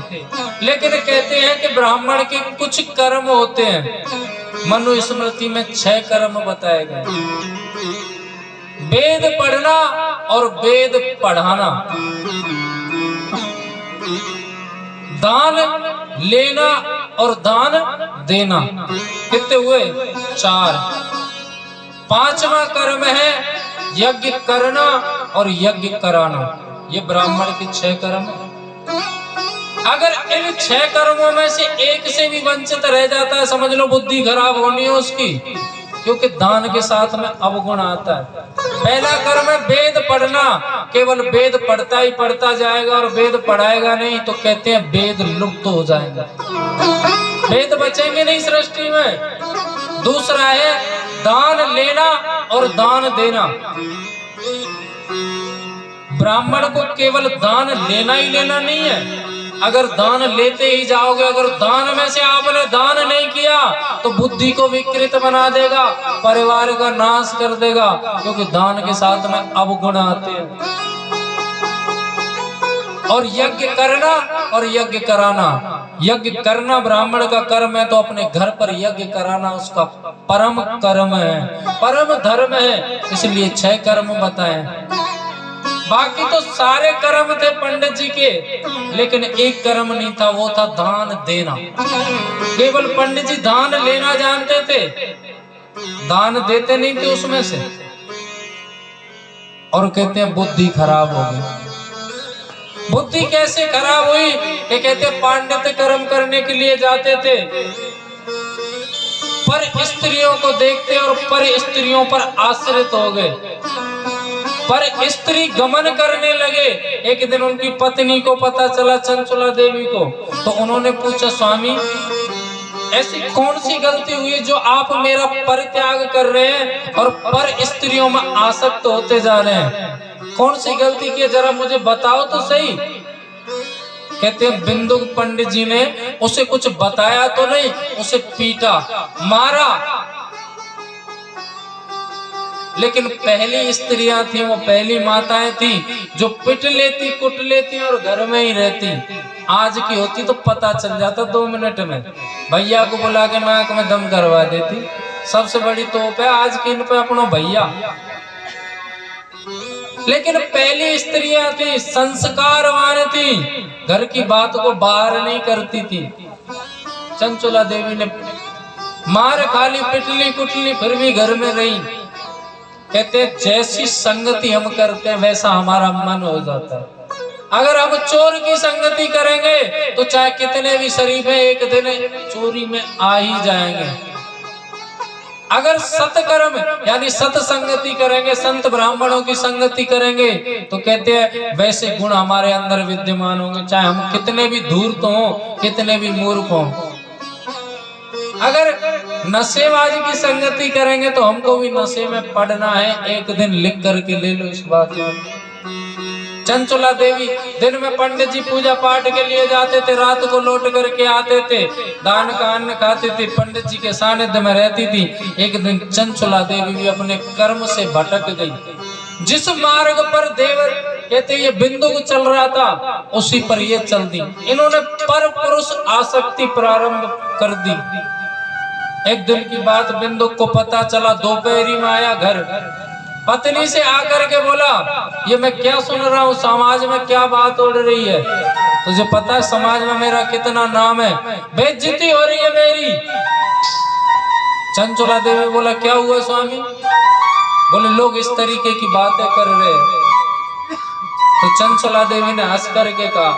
लेकिन कहते हैं कि ब्राह्मण के कुछ कर्म होते हैं, मनुस्मृति में 6 कर्म बताए गए। वेद पढ़ना और वेद पढ़ाना, दान लेना और दान देना। कितने हुए? 4। 5वां कर्म है यज्ञ करना और यज्ञ कराना। ये ब्राह्मण के 6 कर्म है। अगर इन 6 कर्मों में से एक से भी वंचित रह जाता है, समझ लो बुद्धि खराब होनी है उसकी, क्योंकि दान के साथ में अवगुण आता है। पहला कर्म है वेद पढ़ना, केवल वेद पढ़ता ही पढ़ता जाएगा और वेद पढ़ाएगा नहीं तो कहते हैं वेद लुप्त हो जाएगा, वेद बचेंगे नहीं सृष्टि में। दूसरा है दान लेना और दान देना। ब्राह्मण को केवल दान लेना ही लेना नहीं है, अगर दान लेते ही जाओगे, अगर दान में से आपने दान नहीं किया तो बुद्धि को विकृत बना देगा, परिवार का नाश कर देगा, क्योंकि दान के साथ में अवगुण आते हैं। और यज्ञ करना और यज्ञ कराना। यज्ञ करना ब्राह्मण का कर्म है, तो अपने घर पर यज्ञ कराना उसका परम कर्म है, परम धर्म है। इसलिए 6 कर्म बताए। बाकी तो सारे कर्म थे पंडित जी के, लेकिन एक कर्म नहीं था, वो था दान देना। केवल पंडित जी दान लेना जानते थे, दान देते नहीं थे उसमें से। और कहते हैं बुद्धि खराब हो गई। बुद्धि कैसे खराब हुई? ये कहते पांडित्य कर्म करने के लिए जाते थे, पर स्त्रियों को देखते और पर स्त्रियों पर आश्रित हो गए, पर स्त्री गमन करने लगे। एक दिन उनकी पत्नी को पता चला, चंचुला देवी को, तो उन्होंने पूछा, स्वामी ऐसी कौन सी गलती हुई जो आप मेरा परित्याग कर रहे हैं और पर स्त्रियों में आसक्त होते जा रहे हैं? कौन सी गलती की, जरा मुझे बताओ तो सही। कहते हैं बिंदुक पंडित जी ने उसे कुछ बताया तो नहीं, उसे पीटा, मारा। लेकिन पहली स्त्रियां थी, वो पहली माताएं थी जो पिट लेती, कुट लेती और घर में ही रहती। आज की होती तो पता चल जाता 2 मिनट में, भैया को बुला के नाक में दम करवा देती। सबसे बड़ी तोप है आज की इन पे अपनो भैया। लेकिन पहली स्त्रियां थी, संस्कारवान थी, घर की बात को बाहर नहीं करती थी। चंचुला देवी ने मार खाली, पिटली कुटली, फिर भी घर में रही। कहते जैसी संगति हम करते हैं वैसा हमारा मन हो जाता है। अगर हम चोर की संगति करेंगे तो चाहे कितने भी शरीफ है एक दिन चोरी में आ ही जाएंगे। अगर सत्कर्म यानी सत्संगति करेंगे, संत ब्राह्मणों की संगति करेंगे तो कहते हैं वैसे गुण हमारे अंदर विद्यमान होंगे, चाहे हम कितने भी धूर्त हों, कितने भी मूर्ख हों। अगर नशेबाजी की संगति करेंगे तो हमको भी नशे में पड़ना है, एक दिन लिख करके ले लो इस बात को। चंचला देवी दिन में पंडित जी पूजा पाठ के लिए जाते थे, रात को लौट करके आते थे, दान का अन्न खाते थे, पंडित जी के सानिध्य में रहती थी। एक दिन चंचला देवी भी अपने कर्म से भटक गई। जिस मार्ग पर देवर कहते ये बिंदु को चल रहा था उसी पर ये चल दी। इन्होंने पर पुरुष आसक्ति प्रारंभ कर दी। एक दिन की बात बिंदु को पता चला, दोपहरी में आया घर, पत्नी से आकर के बोला ये मैं क्या सुन रहा हूँ, समाज में क्या बात उड़ रही है, तुझे पता है समाज में मेरा कितना नाम है, बेइज्जती हो रही है मेरी। चंचला देवी बोला क्या हुआ स्वामी? बोले लोग इस तरीके की बातें कर रहे हैं। तो चंचला देवी ने हंस करके कहा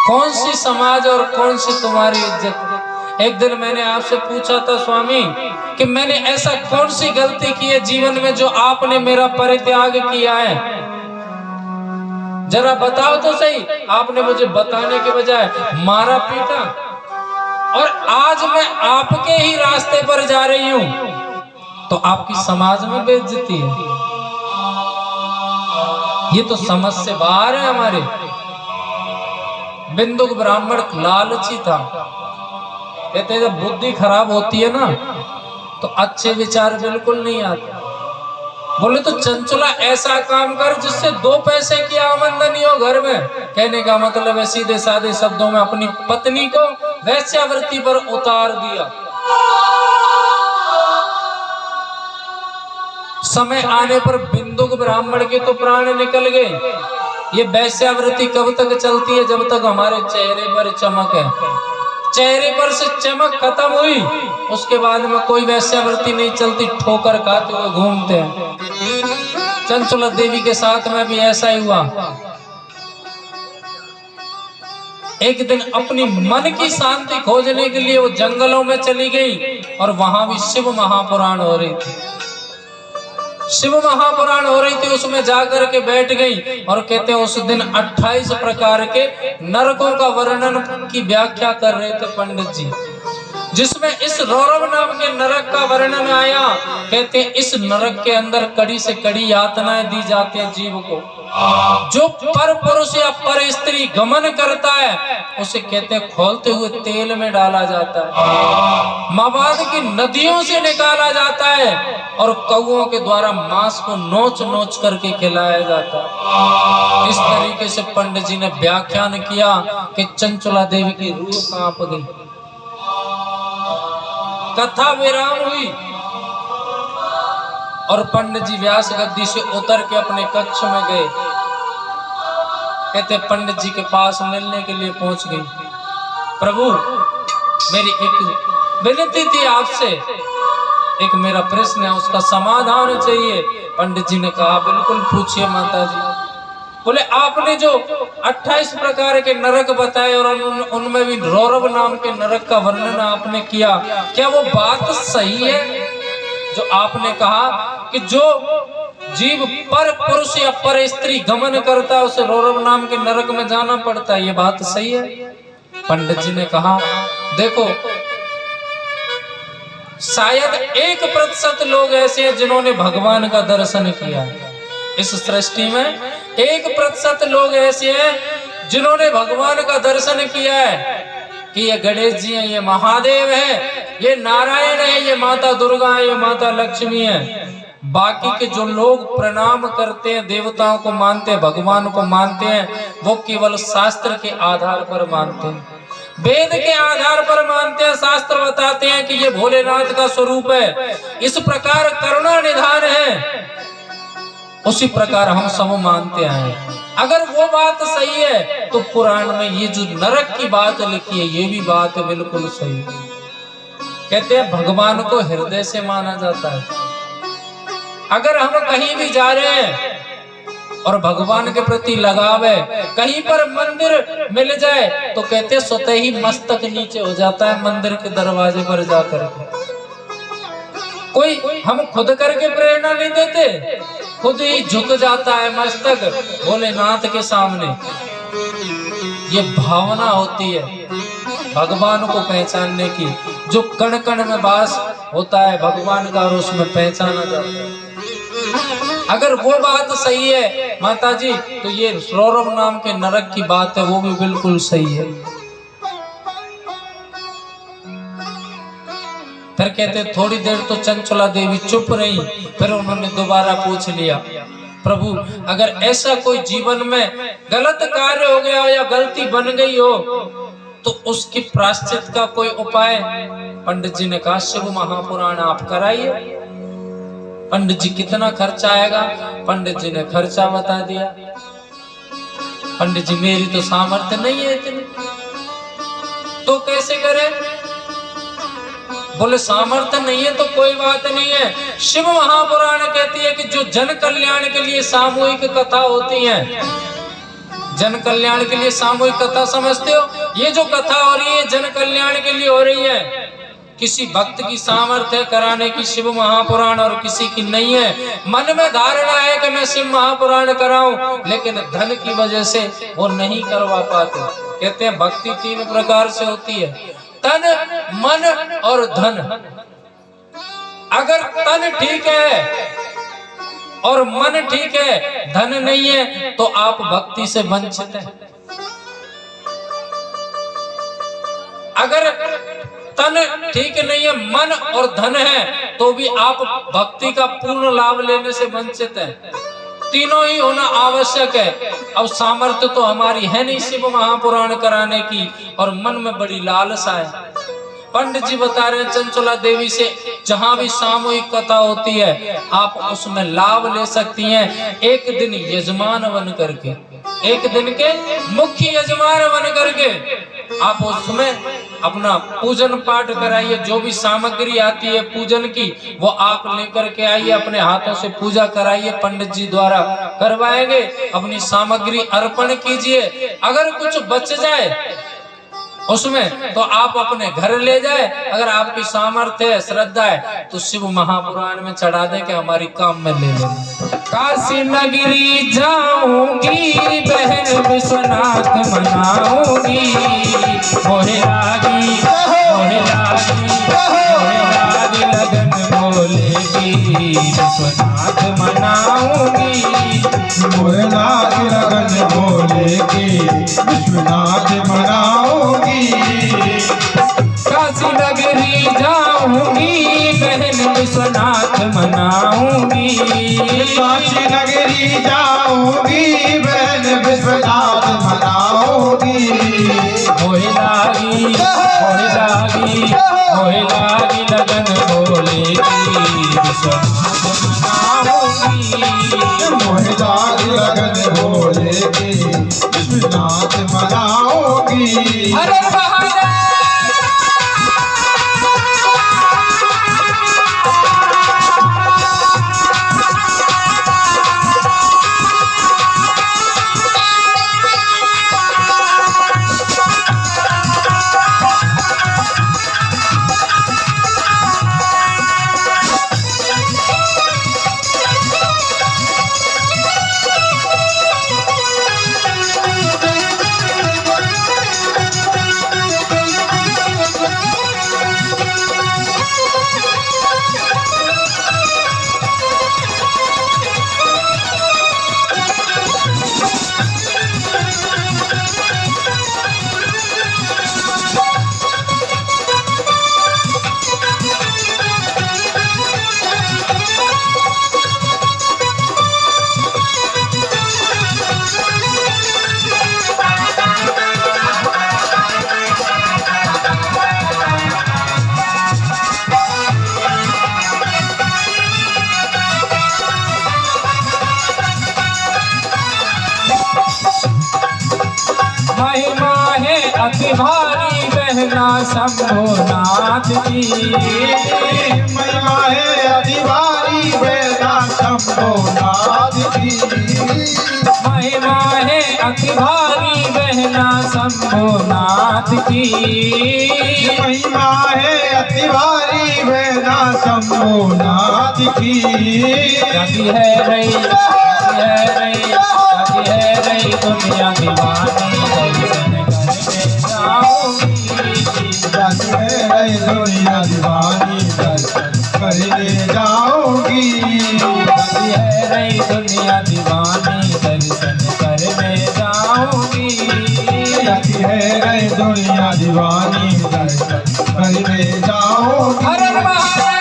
कौन सी समाज और कौन सी तुम्हारी इज्जत? एक दिन मैंने आपसे पूछा था स्वामी कि मैंने ऐसा कौन सी गलती की है जीवन में जो आपने मेरा परित्याग किया है, जरा बताओ तो सही। आपने मुझे बताने के बजाय मारा पीटा, और आज मैं आपके ही रास्ते पर जा रही हूं तो आपकी समाज में बेइज्जती है। ये तो समझ से बाहर है हमारे। बिंदु ब्राह्मण लालची था, कहते जब बुद्धि खराब होती है ना तो अच्छे विचार बिल्कुल नहीं आते। बोले तो चंचला ऐसा काम कर जिससे 2 पैसे की आमदनी हो घर में। कहने का मतलब है सीधे साधे शब्दों में अपनी पत्नी को वैश्यावृत्ति पर उतार दिया। समय आने पर बिंदु ब्राह्मण के तो प्राण निकल गए। ये वैश्यावृत्ति कब तक चलती है? जब तक हमारे चेहरे पर चमक है। चेहरे पर से चमक खत्म हुई उसके बाद में कोई वैश्यावृत्ति नहीं चलती, ठोकर खाते हुए घूमते हैं। चंचला देवी के साथ में भी ऐसा ही हुआ। एक दिन अपनी मन की शांति खोजने के लिए वो जंगलों में चली गई और वहां भी शिव महापुराण हो रही थी। शिव महापुराण हो रही थी, उसमें जाकर के बैठ गई और कहते हैं उस दिन 28 प्रकार के नरकों का वर्णन की व्याख्या कर रहे थे पंडित जी, जिसमें इस रौरव नाम के नरक का वर्णन आया। कहते हैं इस नरक के अंदर कड़ी से कड़ी यातनाएं दी जाती हैं जीव को। जो पर पुरुष या पर स्त्री गमन करता है उसे कहते हैं खोलते हुए तेल में डाला जाता है, मवाद की नदियों से निकाला जाता है और कौओं के द्वारा मांस को नोच नोच करके खिलाया जाता है। इस तरीके से पंडित जी ने व्याख्यान किया कि चंचला देवी की रूह कांप गई। कथा विराम हुई और पंडित जी व्यास गद्दी से उतर के अपने कक्ष में गए। कहते पंडित जी के पास मिलने के लिए पहुंच गई। प्रभु मेरी एक विनती थी आपसे, एक मेरा प्रश्न है उसका समाधान चाहिए। पंडित जी ने कहा बिल्कुल पूछिए माता जी। बोले आपने जो 28 प्रकार के नरक बताए और उनमें भी रौरव नाम के नरक का वर्णन आपने किया, क्या वो बात सही है जो आपने कहा कि जो जीव पर पुरुष या पर स्त्री गमन करता है उसे रौरव नाम के नरक में जाना पड़ता है, ये बात सही है? पंडित जी ने कहा देखो शायद 1% लोग ऐसे हैं जिन्होंने भगवान का दर्शन किया। इस सृष्टि में 1% लोग ऐसे हैं जिन्होंने भगवान का दर्शन किया है कि ये गणेश जी हैं, ये महादेव है, ये नारायण है, ये माता दुर्गा है, ये माता लक्ष्मी है। बाकी के जो लोग प्रणाम करते हैं, देवताओं को मानते हैं, भगवान को मानते हैं, वो केवल शास्त्र के आधार पर मानते हैं, वेद के आधार पर मानते हैं। शास्त्र बताते हैं कि ये भोलेनाथ का स्वरूप है, इस प्रकार करुणा निधान है, उसी प्रकार हम सब मानते हैं। अगर वो बात सही है तो पुराण में ये जो नरक की बात लिखी है ये भी बात बिल्कुल सही है। कहते हैं भगवान को हृदय से माना जाता है। अगर हम कहीं भी जा रहे हैं और भगवान के प्रति लगाव है। कहीं पर मंदिर मिल जाए तो कहते स्वतः ही मस्तक नीचे हो जाता है मंदिर के दरवाजे पर जाकर के। कोई हम खुद करके प्रेरणा नहीं देते, खुद ही झुक जाता है मस्तक भोलेनाथ के सामने। ये भावना होती है भगवान को पहचानने की, जो कण कण में वास होता है भगवान का और उसमें पहचाना जाता है। अगर वो बात सही है माता जी, तो ये रौरव नाम के नरक की बात है वो भी बिल्कुल सही है। फिर कहते थोड़ी देर तो चंचला देवी चुप रही, फिर उन्होंने दोबारा पूछ लिया, प्रभु अगर ऐसा कोई जीवन में गलत कार्य हो गया हो या गलती बन गई हो तो उसकी प्रायश्चित का कोई उपाय? पंडित जी ने कहा शिव महापुराण आप कराइए। पंडित जी कितना खर्चा आएगा? पंडित जी ने खर्चा बता दिया। पंडित जी मेरी तो सामर्थ्य नहीं है इतनी, तो कैसे करें? बोले सामर्थ्य नहीं है तो कोई बात नहीं है। शिव महापुराण कहती है कि जो जन कल्याण के लिए सामूहिक कथा होती है, जन कल्याण के लिए सामूहिक कथा समझते हो? ये जो कथा हो रही है जन कल्याण के लिए हो रही है। किसी भक्त की सामर्थ्य कराने की शिव महापुराण और किसी की नहीं है। मन में धारणा है कि मैं शिव महापुराण कराऊं, लेकिन धन की वजह से वो नहीं करवा पाते। कहते हैं भक्ति 3 प्रकार से होती है, तन मन और धन। अगर तन ठीक है और मन ठीक है, धन नहीं है, तो आप भक्ति से वंचित हैं। अगर तन ठीक नहीं है, मन और धन है, तो भी आप भक्ति का पूर्ण लाभ लेने से वंचित हैं। तीनों ही होना आवश्यक है। अब सामर्थ्य तो हमारी है नहीं शिव महापुराण कराने की, और मन में बड़ी लालसा है। पंडित जी बता रहे हैं चंचला देवी से जहां भी सामूहिक कथा होती है आप उसमें लाभ ले सकती हैं। एक दिन यजमान बन करके, एक दिन के मुख्य यजमान बन करके आप उसमें अपना पूजन पाठ कराइए। जो भी सामग्री आती है पूजन की वो आप लेकर के आइए, अपने हाथों से पूजा कराइए, पंडित जी द्वारा करवाएंगे। अपनी सामग्री अर्पण कीजिए। अगर कुछ बच जाए उसमें तो आप अपने घर ले जाए। अगर आपकी सामर्थ्य है, श्रद्धा है, तो शिव महापुराण में चढ़ा दे के हमारी काम में ले ले। काशी नगरी जाऊंगी बहन विश्वनाथ मनाऊंगी, मोहे लागी मोहे लागी मोहे लागी लगन बोलेगी, विश्वनाथ मनाऊंगी मोहे लागी लगन बोलेगी, विश्वनाथ मनाऊंगी। काशी नगरी जाऊंगी बहन विश्वनाथ मनाऊंगी, काशी नगरी जाऊंगी बहन विश्वनाथ मनाऊंगी। मोहे लागी लगन बोलेगी, विश्वनाथ मनाऊंगी। मोहे लागी लगन बोलेगी, विश्वनाथ मनाऊंगी। अरे बहादुर महिमा है अति भारी बहना शंभुनाथ की, महिमा है अति भारी बहना शंभुनाथ की। नाथ की महिमा है अति भारी वेदा शंभुनाथ की जाती है रही दुनिया दीवानी दर्शन करने जाऊंगी जाती है दुनिया दीवानी दर्शन करने जाऊंगी जाती है दुनिया दीवानी दर्शन करने जाऊंगी जाती है दुनिया दीवानी दर्शन करने जाऊंगी हर हर महादेव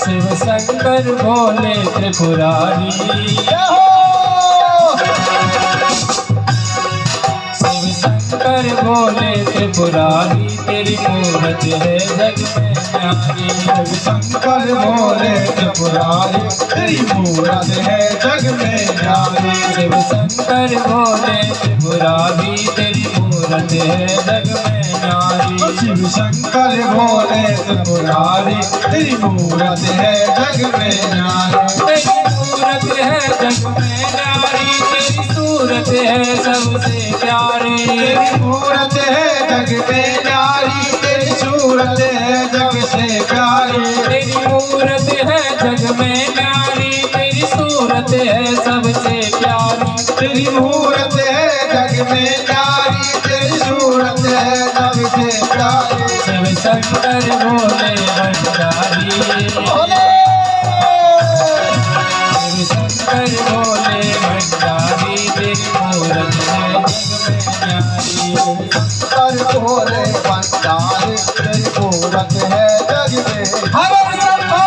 शिव शंकर भोले त्रिपुरारी शिव शंकर भोले त्रिपुरारी तेरी मूरत है जग में न्यारी शिव शंकर भोले त्रिपुरारी तेरी मूरत है जग में न्यारी शिव शंकर भोले त्रिपुरारी तेरी मूरत है जग में न्यारी शिव शंकर भोले त्रिपुरारी तेरी मूरत है जग में न्यारी तेरी मूरत है जग में न्यारी तेरी सूरत है सबसे प्यारी तेरी मूरत है जग में न्यारी तेरी सूरत है जग से प्यारी तेरी मूरत है जग में न्यारी तेरी सूरत है सबसे प्यारी तेरी मूरत है जग में न्यारी तेरी सूरत है जग से प्यारी शिव शंकर भोले भंडारी शिव शंकर भोले भंडारी तेरी मूरत है जग में न्यारी शंकर भोले भंडारी तेरी मूरत है जग में हर हर शंभो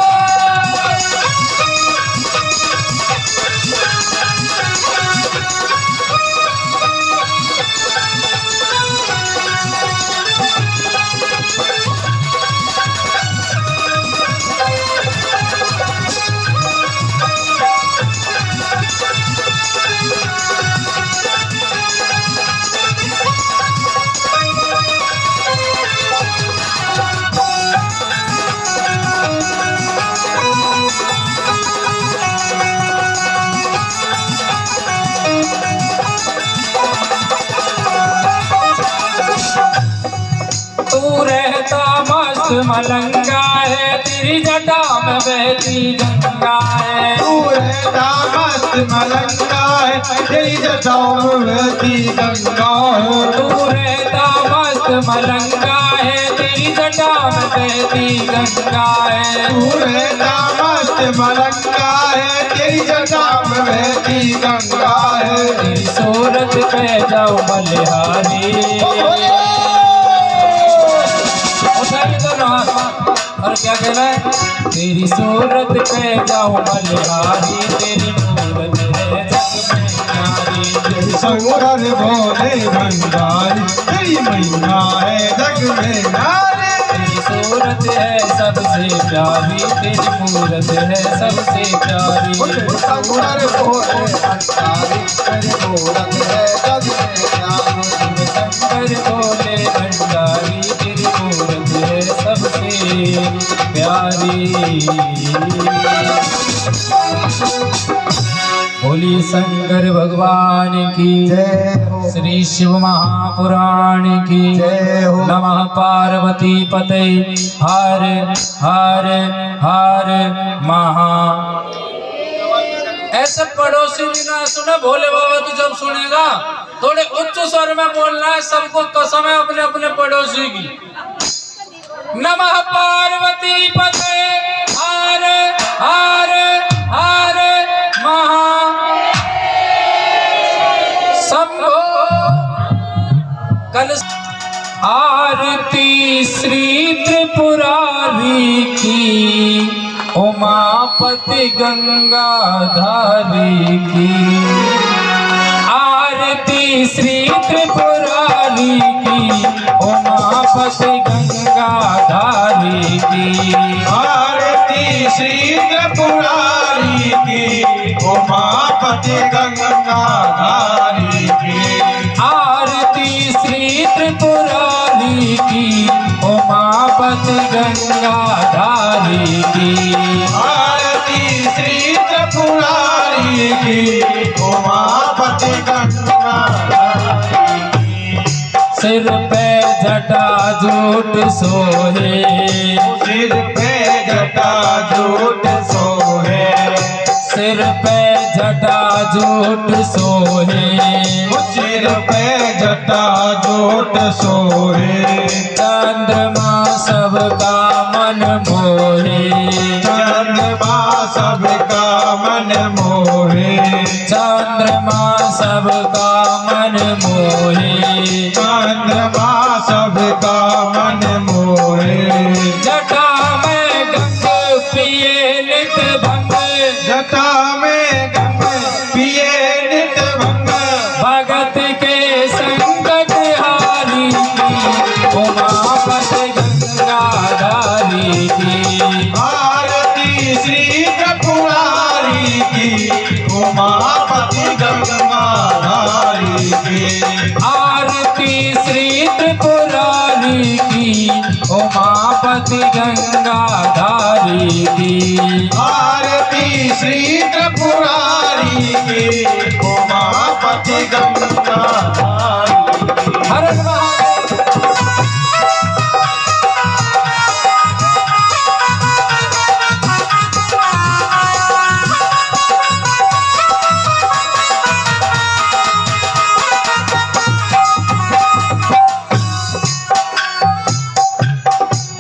तू रहता मस्त मलंगा है तेरी जटा में बहती गंगा है तू रहता मस्त मलंगा है तेरी जटाओं में बहती गंगा है तू रहता मस्त मलंगा है तेरी जटा में बहती गंगा है तू रहता मस्त मलंगा है तेरी जटा में बहती गंगा है तेरी सूरत पे जाओ बलिहारी उठाइए दोनों हाथ और क्या कहना है तेरी सूरत पे जाओ बलिहारी तेरी मूरत है जग में न्यारी तेरी शंकर भोले भंडारी तेरी महिमा है जग में न्यारी तेरी सूरत है सबसे प्यारी तेरी मूरत है सबसे प्यारी शंकर भोले भंडारी तेरी मूरत है जग में न्यारी शंकर भोले भंडारी तेरी मूरत है सबसे प्यारी बोली शंकर भगवान की जय हो श्री शिव महापुराण की जय हो नमः पार्वती पते हर हर हर महा ऐसे पड़ोसी भी ना सुने भोले बाबा तू जब सुनेगा थोड़े उच्च स्वर में बोलना है सबको कसम है अपने अपने पड़ोसी की नमः पार्वती पते हर हर हर महा शंभो कल आरती श्री त्रिपुरारी की उमापति गंगाधारी की आरती श्री त्रिपुरारी की उमापति गंगाधारी की आरती श्री त्रिपुरारी की उमापति गंगाधारी की आरती श्री त्रिपुरारी की उमापति गंगाधारी की आरती श्री त्रिपुरारी की उमापति गंगाधारी की सिर पे जटा जूट सोहे सिर पे जटा जूट सोहे सिर पे जटा जूट सोहे सिर पे जटा जूट सोहे चंद्रमा सबका मन मोहे चंद्रमा सबका मन मोहे चंद्रमा सबका मन मोहे चंद्रमा सबका मन मोहे जटा में गंग पिए नित भंग जटा में गंग पिए नित भंग भगत के संकट हारी की उमापति गंगाधारी की आरती श्री त्रिपुरारी की उमापति गंगाधारी की आरती श्री त्रिपुरारी की उमापति गंगाधारी की आरती श्री त्रिपुरारी की उमापति गंगाधारी की हर हर महादेव।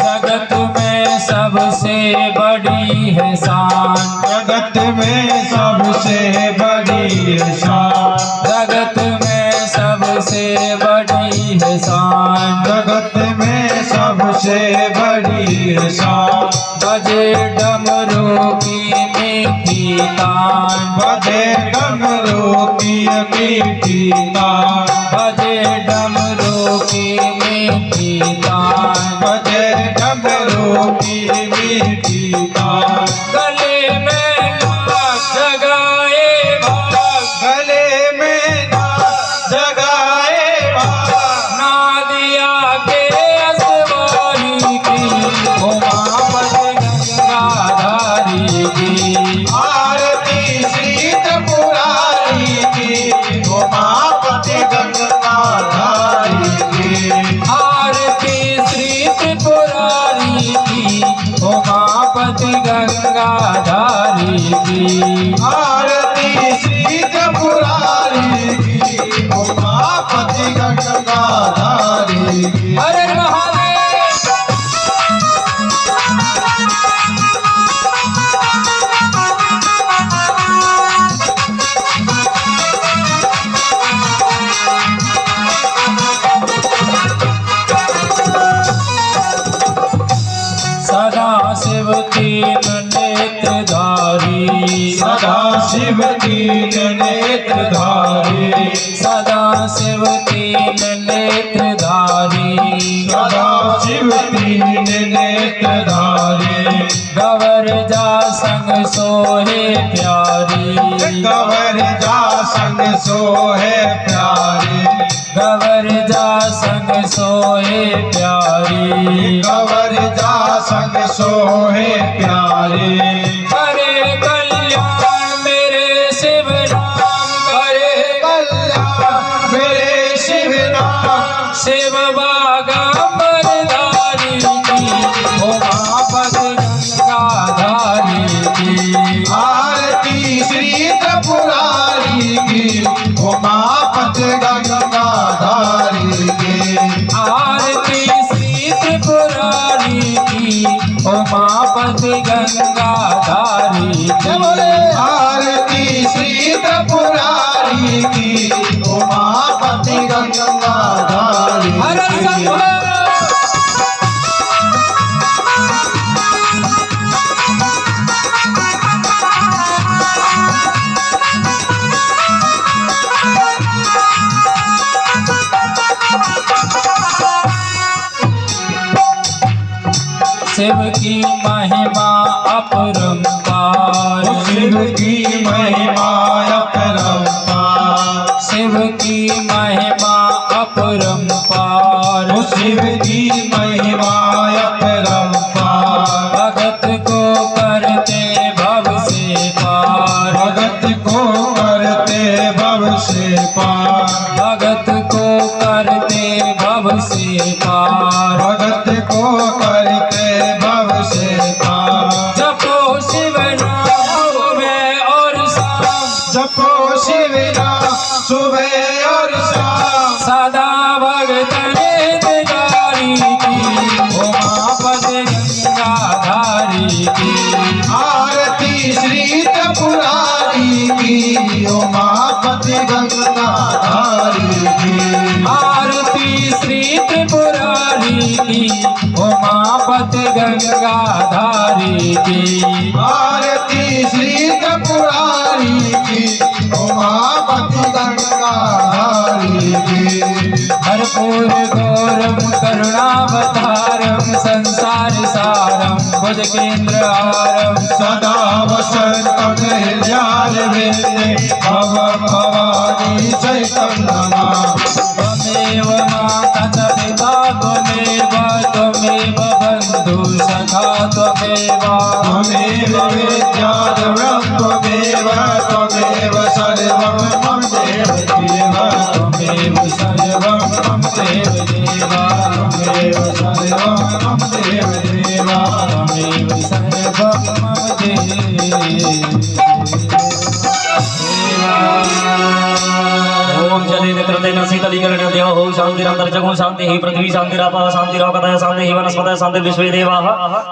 जगत में सबसे बड़ी है शान जगत में सबसे बड़ी शान जगत में सबसे बड़ी है शान जगत में सबसे बड़ी शान बजे डमरू की मीठी तान बजे डमरू की मीठी तान बजे डमरू की मीठी तान बजे डमरू की मीठी तान गले में नाग जगाए भाग गले में नाग जगाए बाग नादिया के असवारी की उमापति गंगाधारी की आरती श्री त्रिपुरारी की उमापति गंगाधारी की आरती श्री त्रिपुरारी की उमापति गंगाधारी की आरती श्री त्रिपुरारी की उमापति गंगाधारी की हर हर महादेव। सदा शिव तीन नेत्रधारी सदा शिव दीन नेत्रधारी सदा शिव तीन नेत्रधारी सदा शिव दीन नेत्रधारी गवर जा संग सोहे प्यारी गवर जा संग सोहे प्यारी गवर जा संग सोहे प्यारी गवर जा संग सोहे प्यारी करे कल्याण मेरे शिव नाम करे कल्याण मेरे शिव नाम शिव बागंबरधारी की उमापति गंगाधारी की आरती श्री त्रिपुरारी की उमापति गंगाधारी की आरती श्री त्रिपुरारी की उमापति गंगाधारी की आरती श्री त्रिपुरारी की उमापति गंगाधारी हर की संभव शिव की महिमा अपरंपार शिव की महिमा अपरंपार शिव की महिमा अपरंपार शिव की महिमा अपरंपार भगत को करते भव से पार भगत को करते भव से पार भगत को करते भव से पार भगत को करते भव से पार जपो शिव नाम सुबह और शाम जपो शिव नाम सुबह और शाम सदा भगतन दिगारी की उमापद गंगाधारी की आरती श्री त्रिपुरारी की उमापति गंगाधारी की आरती श्री त्रिपुरारी की उमापति गंगाधारी की आरती श्री त्रिपुरारी की उमापति गंगाधारी की भरपूर गौरम करुणावतारम संसार सारम भुजगेन्द्रहारम सदा वसंतम हृदयारविंदे भव भवानी चैतन्यमा त्वमेव माता च पिता त्वमेव बन्धु सखा त्वमेव त्वमेव विद्याधरं त्वमेव त्वमेव सर्वं मम देव देव त्वमेव सर्वं मम देव देव त्वमेव सर्वं मम देव देव त्वमेव सर्वं मम ओम जले नेत्रतेन शीतलीकरण देवो शांतिरंतरिक्षगो शांतिः पृथ्वी शांतिरापः शांतिरोगतः शांतिः वनस्पतयः शांतिर्विश्वे देवाः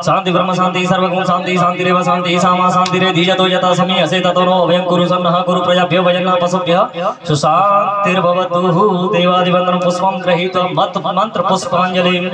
शांति ब्रह्म शांति सर्वगुण शांति शांतिरेव शांतिः सामा शांतिरेधीयतो यथा समीयसे ततो नो अभयं कुरु सन्नः कुरु प्रजाभ्यो भजन्ना पशुभ्यः सुशान्तिर्भवतु देवादिवन्दनं पुष्पं गृहीत्वा मत् मंत्र पुष्पाञ्जलिं